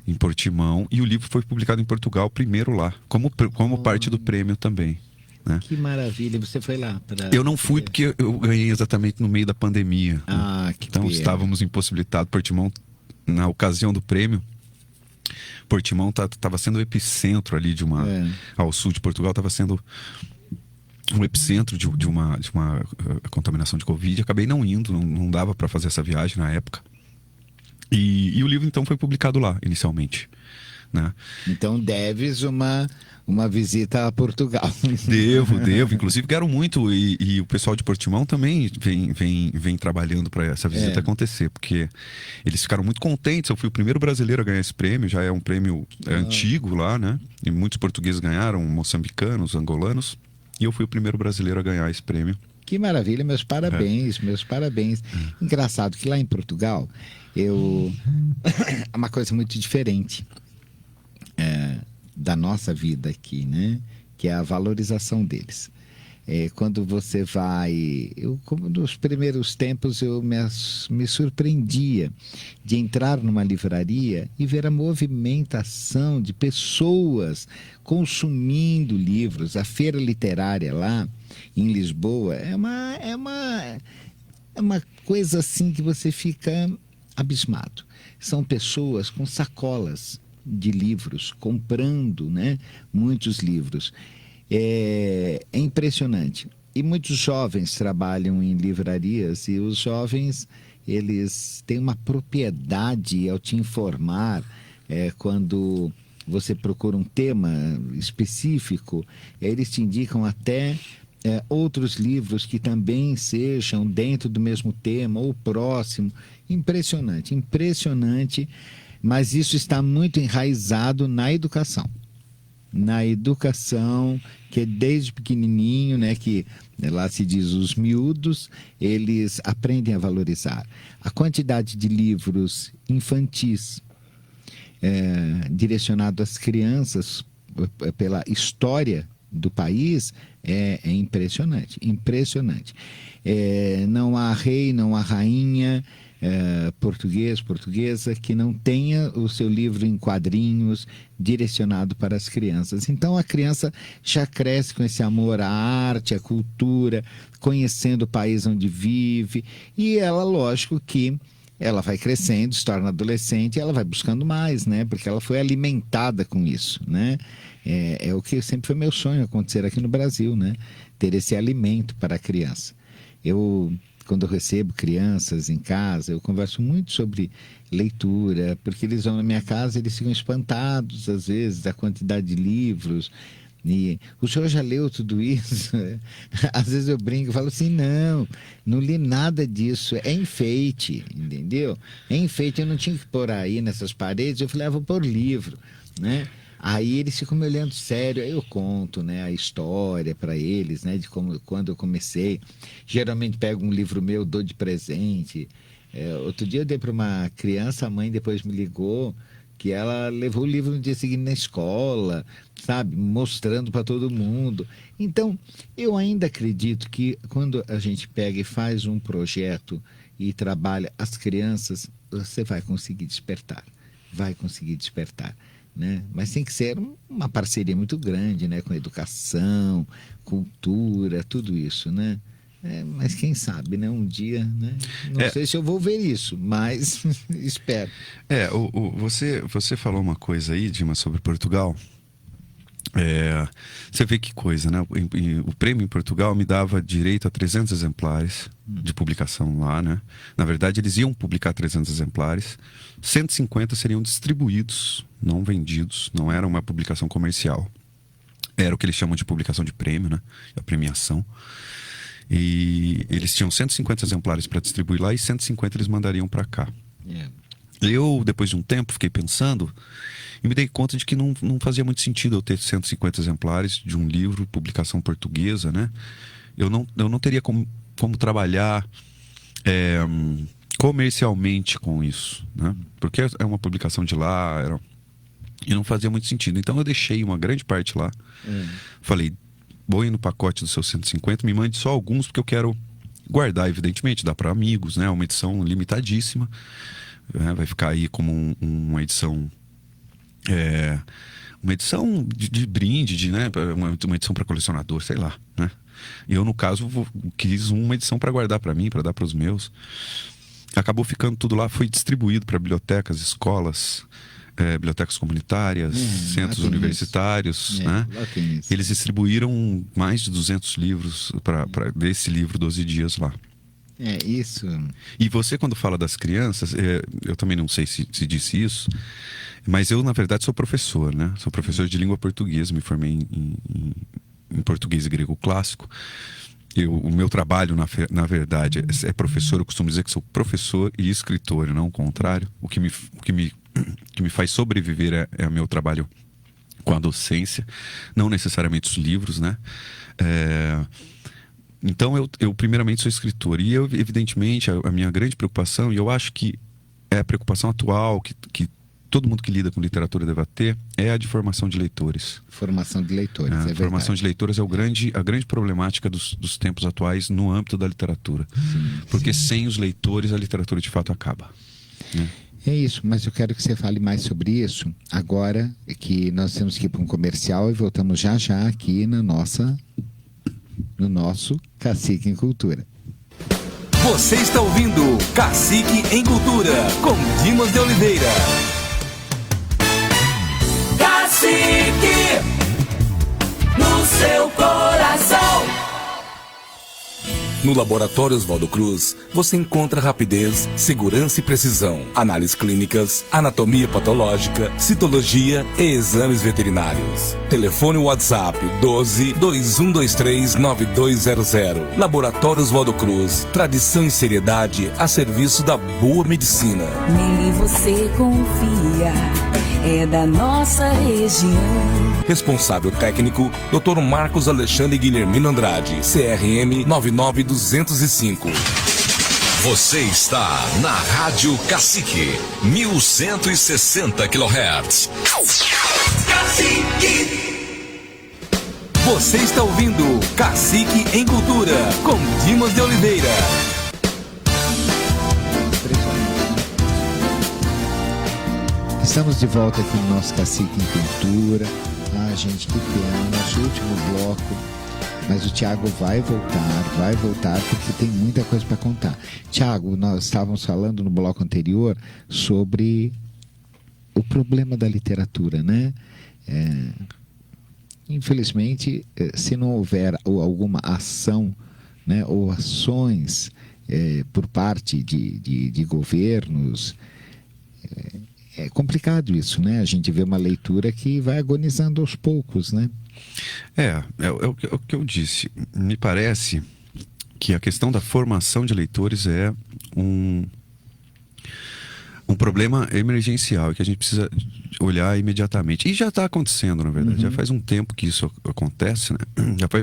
Em Portimão. E o livro foi publicado em Portugal primeiro lá, como parte do prêmio também. Né? Que maravilha, você foi lá? Eu não fui porque eu ganhei exatamente no meio da pandemia. Que então pena. Estávamos impossibilitados. Portimão, na ocasião do prêmio, Portimão estava sendo o epicentro ali ao sul de Portugal, estava sendo um epicentro de uma contaminação de Covid. Acabei não indo, não dava para fazer essa viagem na época. E o livro então foi publicado lá inicialmente, né? Então deves uma visita a Portugal. Devo. Inclusive quero muito. E o pessoal de Portimão também vem trabalhando para essa visita acontecer, porque eles ficaram muito contentes. Eu fui o primeiro brasileiro a ganhar esse prêmio. Já é um prêmio antigo lá, né? E muitos portugueses ganharam, moçambicanos, angolanos. E eu fui o primeiro brasileiro a ganhar esse prêmio. Que maravilha, meus parabéns, meus parabéns. Engraçado que lá em Portugal, é uma coisa muito diferente da nossa vida aqui, né? Que é a valorização deles. quando você vai... Como nos primeiros tempos, eu me surpreendia de entrar numa livraria e ver a movimentação de pessoas consumindo livros. A feira literária lá em Lisboa é uma coisa assim que você fica abismado. São pessoas com sacolas de livros, comprando, né, muitos livros. É impressionante. E muitos jovens trabalham em livrarias, e os jovens, eles têm uma propriedade ao te informar. Quando você procura um tema específico, eles te indicam até outros livros que também sejam dentro do mesmo tema ou próximo. Impressionante, impressionante, mas isso está muito enraizado na educação. Na educação, que é desde pequenininho, né, que lá se diz os miúdos, eles aprendem a valorizar. A quantidade de livros infantis direcionado às crianças pela história do país é impressionante, impressionante. Não há rei, não há rainha portuguesa que não tenha o seu livro em quadrinhos direcionado para as crianças. Então a criança já cresce com esse amor à arte, à cultura, conhecendo o país onde vive, e ela, lógico que ela vai crescendo, se torna adolescente, e ela vai buscando mais, né? Porque ela foi alimentada com isso, né? É o que sempre foi meu sonho acontecer aqui no Brasil, né? Ter esse alimento para a criança. Quando eu recebo crianças em casa, eu converso muito sobre leitura, porque eles vão na minha casa e eles ficam espantados, às vezes, da quantidade de livros. E o senhor já leu tudo isso? Às vezes eu brinco e falo assim, não li nada disso, é enfeite, entendeu? É enfeite, eu não tinha que pôr aí nessas paredes, eu falei, vou pôr livro, né? Aí eles ficam me olhando sério, aí eu conto, né, a história para eles, né, de quando eu comecei. Geralmente pego um livro meu, dou de presente. Outro dia eu dei para uma criança, a mãe depois me ligou, que ela levou o livro no dia seguinte na escola, sabe, mostrando para todo mundo. Então, eu ainda acredito que quando a gente pega e faz um projeto e trabalha as crianças, você vai conseguir despertar, né? Mas tem que ser uma parceria muito grande, né? Com educação, cultura, tudo isso, né? Mas quem sabe, né? Um dia, né? Não sei se eu vou ver isso, mas espero. Você falou uma coisa aí, Dima, sobre Portugal. Você vê que coisa, né? O prêmio em Portugal me dava direito a 300 exemplares de publicação lá, né? Na verdade, eles iam publicar 300 exemplares, 150 seriam distribuídos, não vendidos, não era uma publicação comercial. Era o que eles chamam de publicação de prêmio, né? A premiação. E eles tinham 150 exemplares para distribuir lá e 150 eles mandariam para cá. Eu, depois de um tempo, fiquei pensando e me dei conta de que não fazia muito sentido eu ter 150 exemplares de um livro, publicação portuguesa, né? Eu não teria como trabalhar comercialmente com isso, né? Porque é uma publicação de lá, e não fazia muito sentido. Então eu deixei uma grande parte lá. Falei, vou ir no pacote dos seus 150, me mande só alguns, porque eu quero guardar, evidentemente, dá para amigos, né? Uma edição limitadíssima. Vai ficar aí como uma edição de brinde, né? Uma edição para colecionador, sei lá, né? Eu, no caso, quis uma edição para guardar para mim, para dar para os meus. Acabou ficando tudo lá, foi distribuído para bibliotecas, escolas, bibliotecas comunitárias, centros universitários, né? Eles distribuíram mais de 200 livros desse livro 12 dias lá. Isso. E você, quando fala das crianças, eu também não sei se disse isso, mas eu, na verdade, sou professor, né? Sou professor de língua portuguesa, me formei em português e grego clássico. O meu trabalho, na verdade, é professor. Eu costumo dizer que sou professor e escritor, não o contrário. O que me faz sobreviver é o meu trabalho com a docência, não necessariamente os livros, né? Então, eu primeiramente sou escritor. E eu, evidentemente, a minha grande preocupação, e eu acho que é a preocupação atual que todo mundo que lida com literatura deva ter é a de formação de leitores. Formação de leitores, é verdade. Formação de leitores é a grande problemática dos tempos atuais no âmbito da literatura. Porque sem os leitores a literatura de fato acaba, né? É isso, mas eu quero que você fale mais sobre isso agora, que nós temos que ir para um comercial e voltamos já aqui no nosso Cacique em Cultura. Você está ouvindo Cacique em Cultura, com Dimas de Oliveira. Cacique, no seu coração. No Laboratório Oswaldo Cruz, você encontra rapidez, segurança e precisão, análises clínicas, anatomia patológica, citologia e exames veterinários. Telefone WhatsApp 12-2123-9200. Laboratório Oswaldo Cruz, tradição e seriedade a serviço da boa medicina. Nele você confia, é da nossa região. Responsável técnico, Dr. Marcos Alexandre Guilhermino Andrade, CRM 99205. Você está na Rádio Cacique, 1160 kHz. Cacique. Você está ouvindo Cacique em Cultura, com Dimas de Oliveira. Estamos de volta aqui no nosso Cacique em Cultura. Ah, gente, que pena, nosso último bloco. Mas o Thiago vai voltar porque tem muita coisa para contar. Thiago, nós estávamos falando no bloco anterior sobre o problema da literatura, né? Infelizmente, se não houver alguma ação, né, ou ações por parte de governos, é complicado isso, né? A gente vê uma leitura que vai agonizando aos poucos, né? É o que eu disse. Me parece que a questão da formação de leitores é um problema emergencial e que a gente precisa olhar imediatamente. E já está acontecendo, na verdade. Já faz um tempo que isso acontece, né?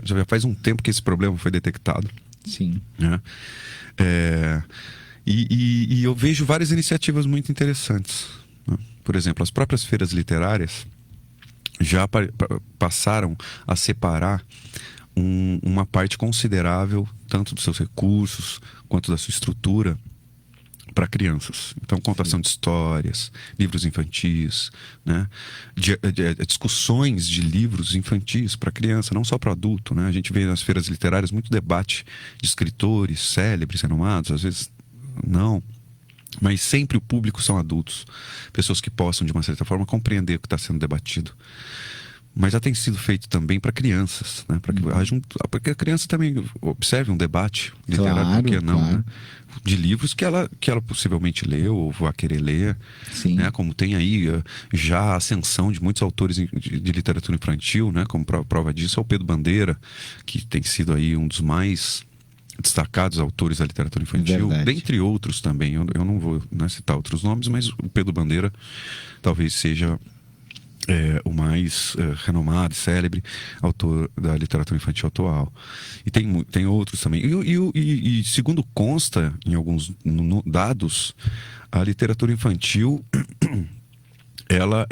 Já faz um tempo que esse problema foi detectado. Sim. Né? E eu vejo várias iniciativas muito interessantes. Por exemplo, as próprias feiras literárias já passaram a separar uma parte considerável, tanto dos seus recursos quanto da sua estrutura, para crianças. Então, contação de histórias, livros infantis, né? Discussões de livros infantis para criança, não só para adulto, né? A gente vê nas feiras literárias muito debate de escritores célebres, renomados, às vezes não. Mas sempre o público são adultos, pessoas que possam, de uma certa forma, compreender o que está sendo debatido. Mas já tem sido feito também para crianças, né? Para que porque a criança também observe um debate literário, claro, porque não, claro. Né? De livros que ela possivelmente leu ou vai querer ler. Sim. Né? Como tem aí já a ascensão de muitos autores de literatura infantil, né? Como prova disso é o Pedro Bandeira, que tem sido aí um dos mais destacados autores da literatura infantil, dentre outros também. Eu não vou, né, citar outros nomes, mas o Pedro Bandeira talvez seja o mais renomado e célebre autor da literatura infantil atual. E tem outros também. E segundo consta em alguns dados, a literatura infantil ela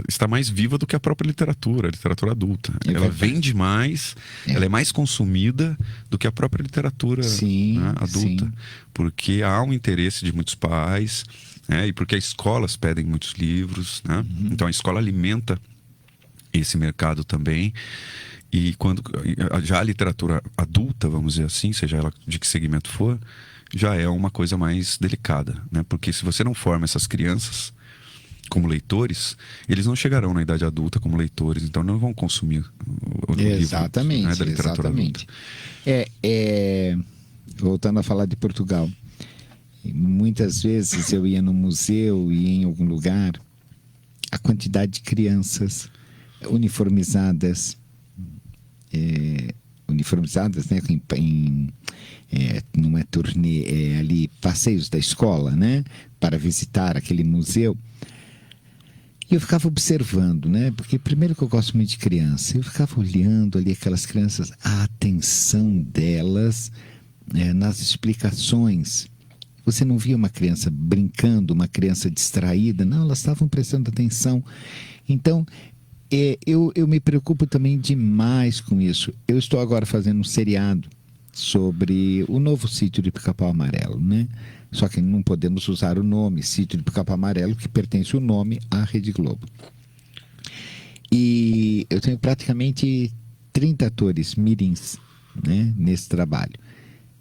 está mais viva do que a própria literatura, a literatura adulta. Ela vende mais, ela é mais consumida do que a própria literatura, né, adulta. Sim. Porque há um interesse de muitos pais, né, e porque as escolas pedem muitos livros, né? Então a escola alimenta esse mercado também. E quando já a literatura adulta, vamos dizer assim, seja ela de que segmento for, já é uma coisa mais delicada, né? Porque se você não forma essas crianças como leitores, eles não chegarão na idade adulta como leitores, então não vão consumir o livro, né, da literatura adulta. Voltando a falar de Portugal, muitas vezes eu ia no museu e em algum lugar, a quantidade de crianças uniformizadas, né, numa turnê, ali, passeios da escola, né, para visitar aquele museu. E eu ficava observando, né? Porque primeiro que eu gosto muito de criança, eu ficava olhando ali aquelas crianças, a atenção delas nas explicações. Você não via uma criança brincando, uma criança distraída. Não, elas estavam prestando atenção. Então, eu me preocupo também demais com isso. Eu estou agora fazendo um seriado sobre o novo sítio de Pica-Pau Amarelo, né? Só que não podemos usar o nome Sítio de Pica-Pau Amarelo, que pertence o nome à Rede Globo. E eu tenho praticamente 30 atores mirins, né, nesse trabalho.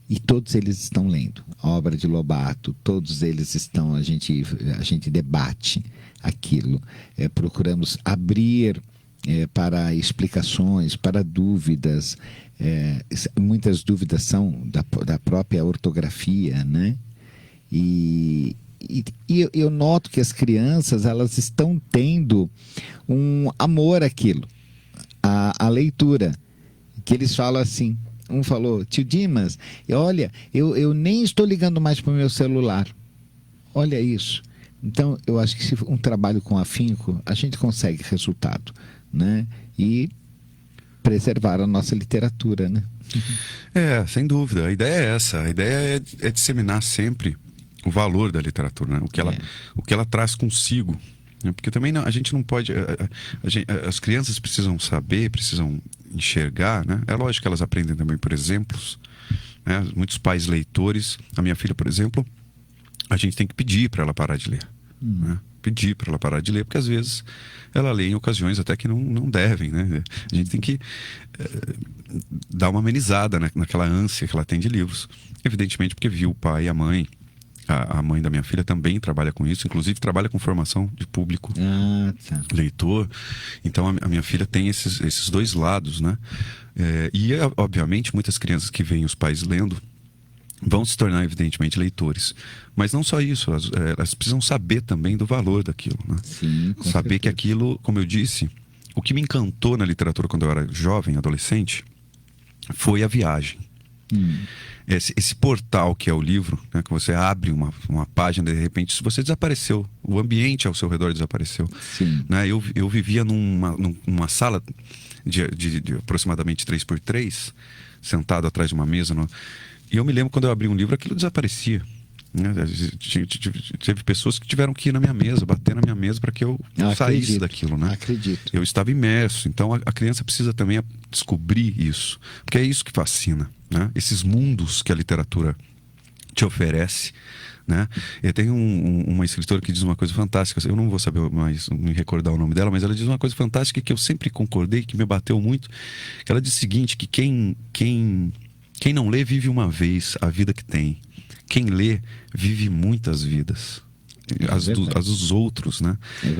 E todos eles estão lendo a obra de Lobato, todos eles estão, a gente debate aquilo, procuramos abrir para explicações, para dúvidas, muitas dúvidas são da própria ortografia, né? E eu noto que as crianças, elas estão tendo um amor àquilo, à leitura, que eles falam assim. Um falou: tio Dimas, olha, eu nem estou ligando mais para o meu celular. Olha isso. Então, eu acho que se um trabalho com afinco, a gente consegue resultado, né? E preservar a nossa literatura, né? Sem dúvida. A ideia é essa. A ideia é disseminar sempre o valor da literatura, né? O que ela traz consigo. Porque também a gente não pode... as crianças precisam saber, precisam enxergar, né? É lógico que elas aprendem também por exemplos, né? Muitos pais leitores, a minha filha, por exemplo, a gente tem que pedir para ela parar de ler, né? Pedir para ela parar de ler, porque às vezes ela lê em ocasiões até que não devem, né? A gente tem que dar uma amenizada, né, naquela ânsia que ela tem de livros, evidentemente porque viu o pai e a mãe. A mãe da minha filha também trabalha com isso, inclusive trabalha com formação de público leitor. Então a minha filha tem esses dois lados, né? Obviamente, muitas crianças que veem os pais lendo vão se tornar, evidentemente, leitores. Mas não só isso, elas precisam saber também do valor daquilo, né? Sim, saber certeza. Que aquilo, como eu disse, o que me encantou na literatura quando eu era jovem, adolescente, foi a viagem. Esse portal que é o livro, né, que você abre uma página e de repente se você desapareceu, o ambiente ao seu redor desapareceu. Né? Eu vivia numa sala de aproximadamente 3x3, sentado atrás de uma mesa, e eu me lembro quando eu abri um livro, aquilo desaparecia, né? Teve pessoas que tiveram que ir na minha mesa, bater na minha mesa para que eu saísse daquilo, né? Acredito. Eu estava imerso. Então a criança precisa também descobrir isso, porque é isso que fascina, né? Esses mundos que a literatura te oferece, né? E tem uma escritora que diz uma coisa fantástica. Eu não vou saber mais me recordar o nome dela, mas ela diz uma coisa fantástica que eu sempre concordei, que me bateu muito. Que ela diz o seguinte: que quem não lê vive uma vez a vida que tem. Quem lê vive muitas vidas. As dos outros, né?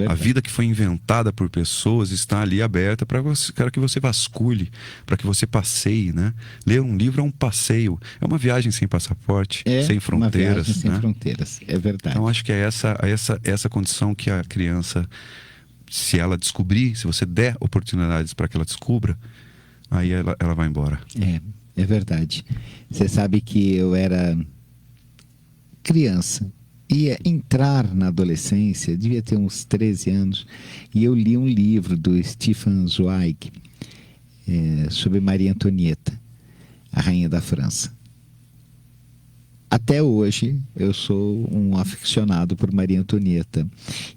A vida que foi inventada por pessoas está ali aberta para que você vasculhe, para que você passeie, né? Ler um livro é um passeio, é uma viagem sem passaporte, sem fronteiras, uma viagem sem né? fronteiras, é verdade. Então acho que é essa condição que a criança, se ela descobrir, se você der oportunidades para que ela descubra, aí ela vai embora. É verdade. Você sabe que eu era criança, ia entrar na adolescência, devia ter uns 13 anos, e eu li um livro do Stefan Zweig sobre Maria Antonieta, a rainha da França. Até hoje eu sou um aficionado por Maria Antonieta,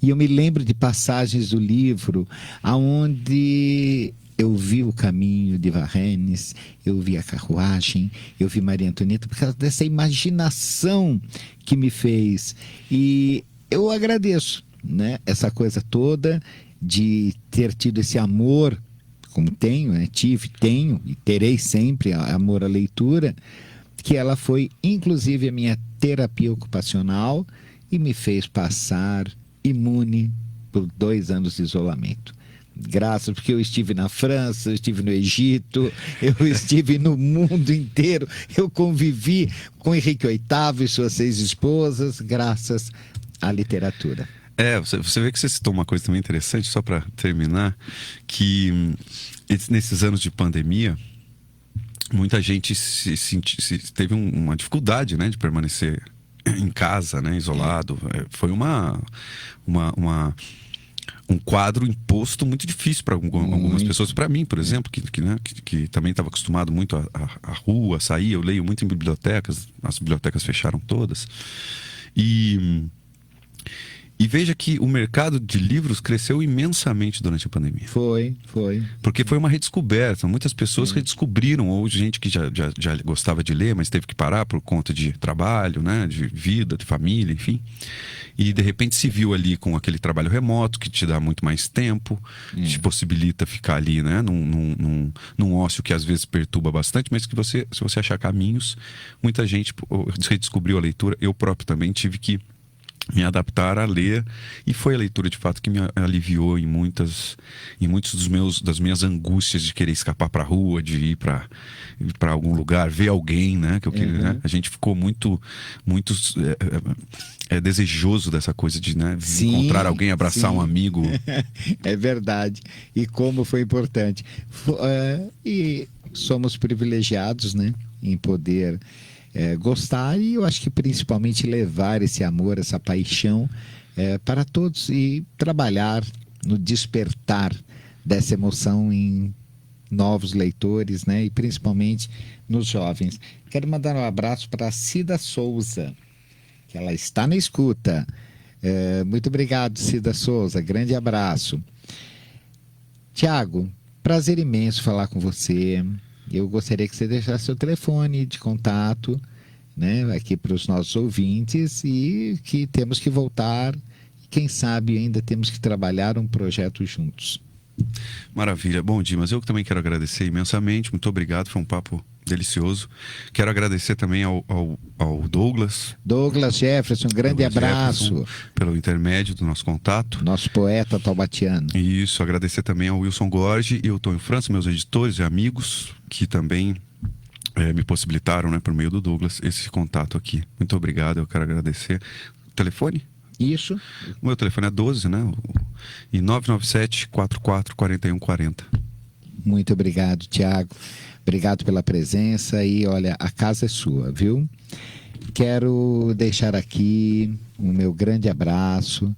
e eu me lembro de passagens do livro aonde eu vi o caminho de Varrennes, eu vi a carruagem, eu vi Maria Antonieta, por causa dessa imaginação que me fez. E eu agradeço, né, essa coisa toda de ter tido esse amor, como tenho, né, tenho e terei sempre amor à leitura, que ela foi inclusive a minha terapia ocupacional e me fez passar imune por 2 anos de isolamento. Graças, porque eu estive na França, eu estive no Egito, eu estive no mundo inteiro, eu convivi com Henrique VIII e suas 6 esposas, graças à literatura. Você vê que você citou uma coisa também interessante, só para terminar, que nesses anos de pandemia, muita gente teve uma dificuldade, né, de permanecer em casa, né, isolado. Foi um quadro imposto muito difícil para algumas pessoas. Para mim, por exemplo, que também estava acostumado muito à rua, a sair. Eu leio muito em bibliotecas, as bibliotecas fecharam todas. E veja que o mercado de livros cresceu imensamente durante a pandemia. Foi. Porque foi uma redescoberta. Muitas pessoas redescobriram, ou gente que já gostava de ler, mas teve que parar por conta de trabalho, né, de vida, de família, enfim. E de repente se viu ali com aquele trabalho remoto que te dá muito mais tempo, te possibilita ficar ali, né, num ócio que às vezes perturba bastante, mas que se você achar caminhos, muita gente redescobriu a leitura. Eu próprio também tive que me adaptar a ler, e foi a leitura de fato que me aliviou em muitos das minhas angústias de querer escapar para a rua, de ir para algum lugar, ver alguém, né? Né? A gente ficou muito desejoso dessa coisa de, né, encontrar alguém, abraçar um amigo. É verdade. E como foi importante. E somos privilegiados, né, em poder gostar, e eu acho que principalmente levar esse amor, essa paixão para todos, e trabalhar no despertar dessa emoção em novos leitores, né, e principalmente nos jovens. Quero mandar um abraço para a Cida Souza, que ela está na escuta. Muito obrigado, Cida Souza, grande abraço. Tiago, prazer imenso falar com você. Eu gostaria que você deixasse seu telefone de contato, né, aqui para os nossos ouvintes, e que temos que voltar, e quem sabe ainda temos que trabalhar um projeto juntos. Maravilha. Bom, Dimas, eu também quero agradecer imensamente, muito obrigado, foi um papo delicioso. Quero agradecer também ao Douglas Jefferson, um grande abraço. Jefferson, pelo intermédio do nosso contato. Nosso poeta taubatiano. Isso, agradecer também ao Wilson Gorge e ao Tonho França, meus editores e amigos, que também me possibilitaram, né, por meio do Douglas, esse contato aqui. Muito obrigado, eu quero agradecer. Telefone? Isso. O meu telefone é 12, né? E 997-44-4140. Muito obrigado, Tiago. Obrigado pela presença, e olha, a casa é sua, viu? Quero deixar aqui o meu grande abraço,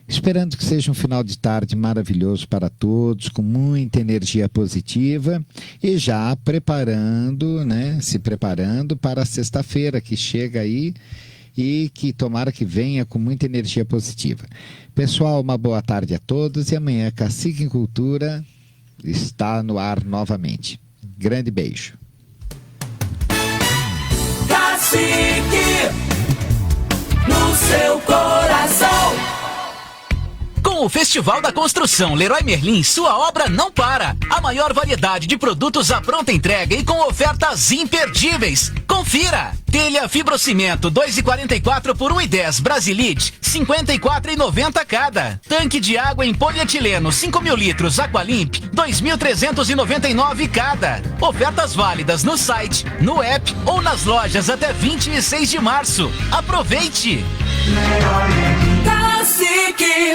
esperando que seja um final de tarde maravilhoso para todos, com muita energia positiva, e já preparando, né? Se preparando para a sexta-feira que chega aí, e que tomara que venha com muita energia positiva. Pessoal, uma boa tarde a todos, e amanhã Cacique em Cultura está no ar novamente. Grande beijo. Cacique no seu coração. Com o Festival da Construção Leroy Merlin, sua obra não para. A maior variedade de produtos à pronta entrega e com ofertas imperdíveis. Confira! Telha fibrocimento 2,44 por 1,10 Brasilite, 54,90 cada. Tanque de água em polietileno 5.000 litros Aqualimp, 2.399 cada. Ofertas válidas no site, no app ou nas lojas até 26 de março. Aproveite! Cacique.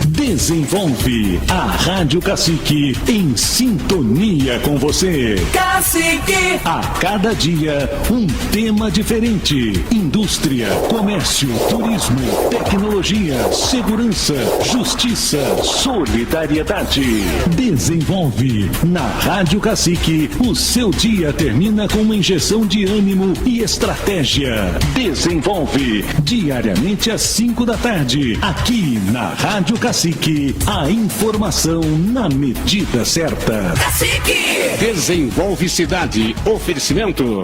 Desenvolve a Rádio Cacique em sintonia com você. Cacique. A cada dia um tema diferente. Indústria, comércio, turismo, tecnologia, segurança, justiça, solidariedade. Desenvolve na Rádio Cacique. O seu dia termina com uma injeção de ânimo e estratégia. Desenvolve diariamente às 5 da tarde, aqui na Rádio Cacique. A informação na medida certa. Cacique. Desenvolve Cidade. Oferecimento.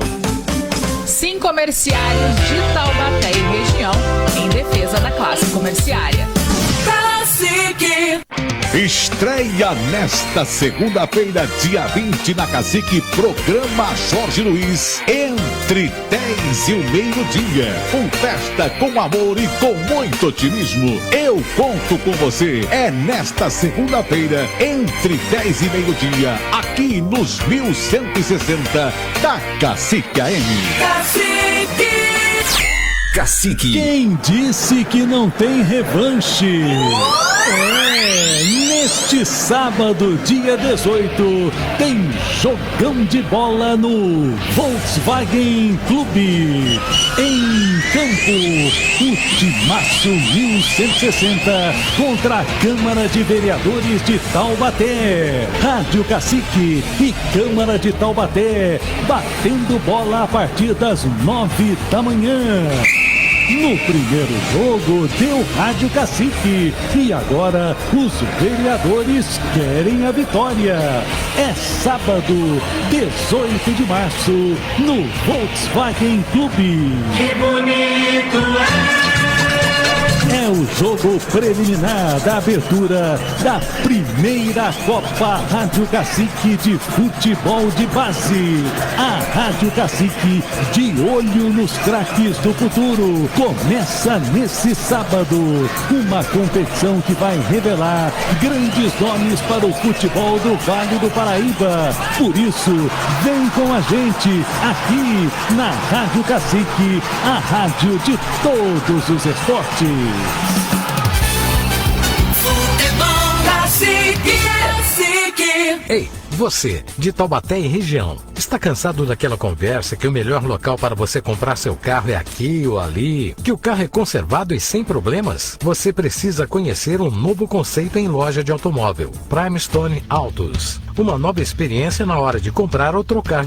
Sim Comerciários de Taubaté e região, em defesa da classe comerciária. Cacique. Estreia nesta segunda-feira, dia 20, na Cacique, programa Jorge Luiz, entre 10 e o meio-dia. Festa com amor e com muito otimismo. Eu conto com você. É nesta segunda-feira, entre 10 e meio-dia, aqui nos 1160 da Cacique AM. Cacique. Cacique. Quem disse que não tem revanche? Neste sábado, dia 18, tem jogão de bola no Volkswagen Clube. Em campo, o Timaço 1160 contra a Câmara de Vereadores de Taubaté. Rádio Cacique e Câmara de Taubaté batendo bola a partir das 9 da manhã. No primeiro jogo deu Rádio Cacique e agora os vereadores querem a vitória. É sábado, 18 de março, no Volkswagen Clube. Que bonito É o jogo preliminar da abertura da primeira Copa Rádio Cacique de futebol de base. A Rádio Cacique, de olho nos craques do futuro, começa nesse sábado. Uma competição que vai revelar grandes nomes para o futebol do Vale do Paraíba. Por isso, vem com a gente aqui na Rádio Cacique, a rádio de todos os esportes. Ei, você, de Taubaté e região, está cansado daquela conversa que o melhor local para você comprar seu carro é aqui ou ali, que o carro é conservado e sem problemas? Você precisa conhecer um novo conceito em loja de automóvel, Prime Stone Autos. Uma nova experiência na hora de comprar ou trocar de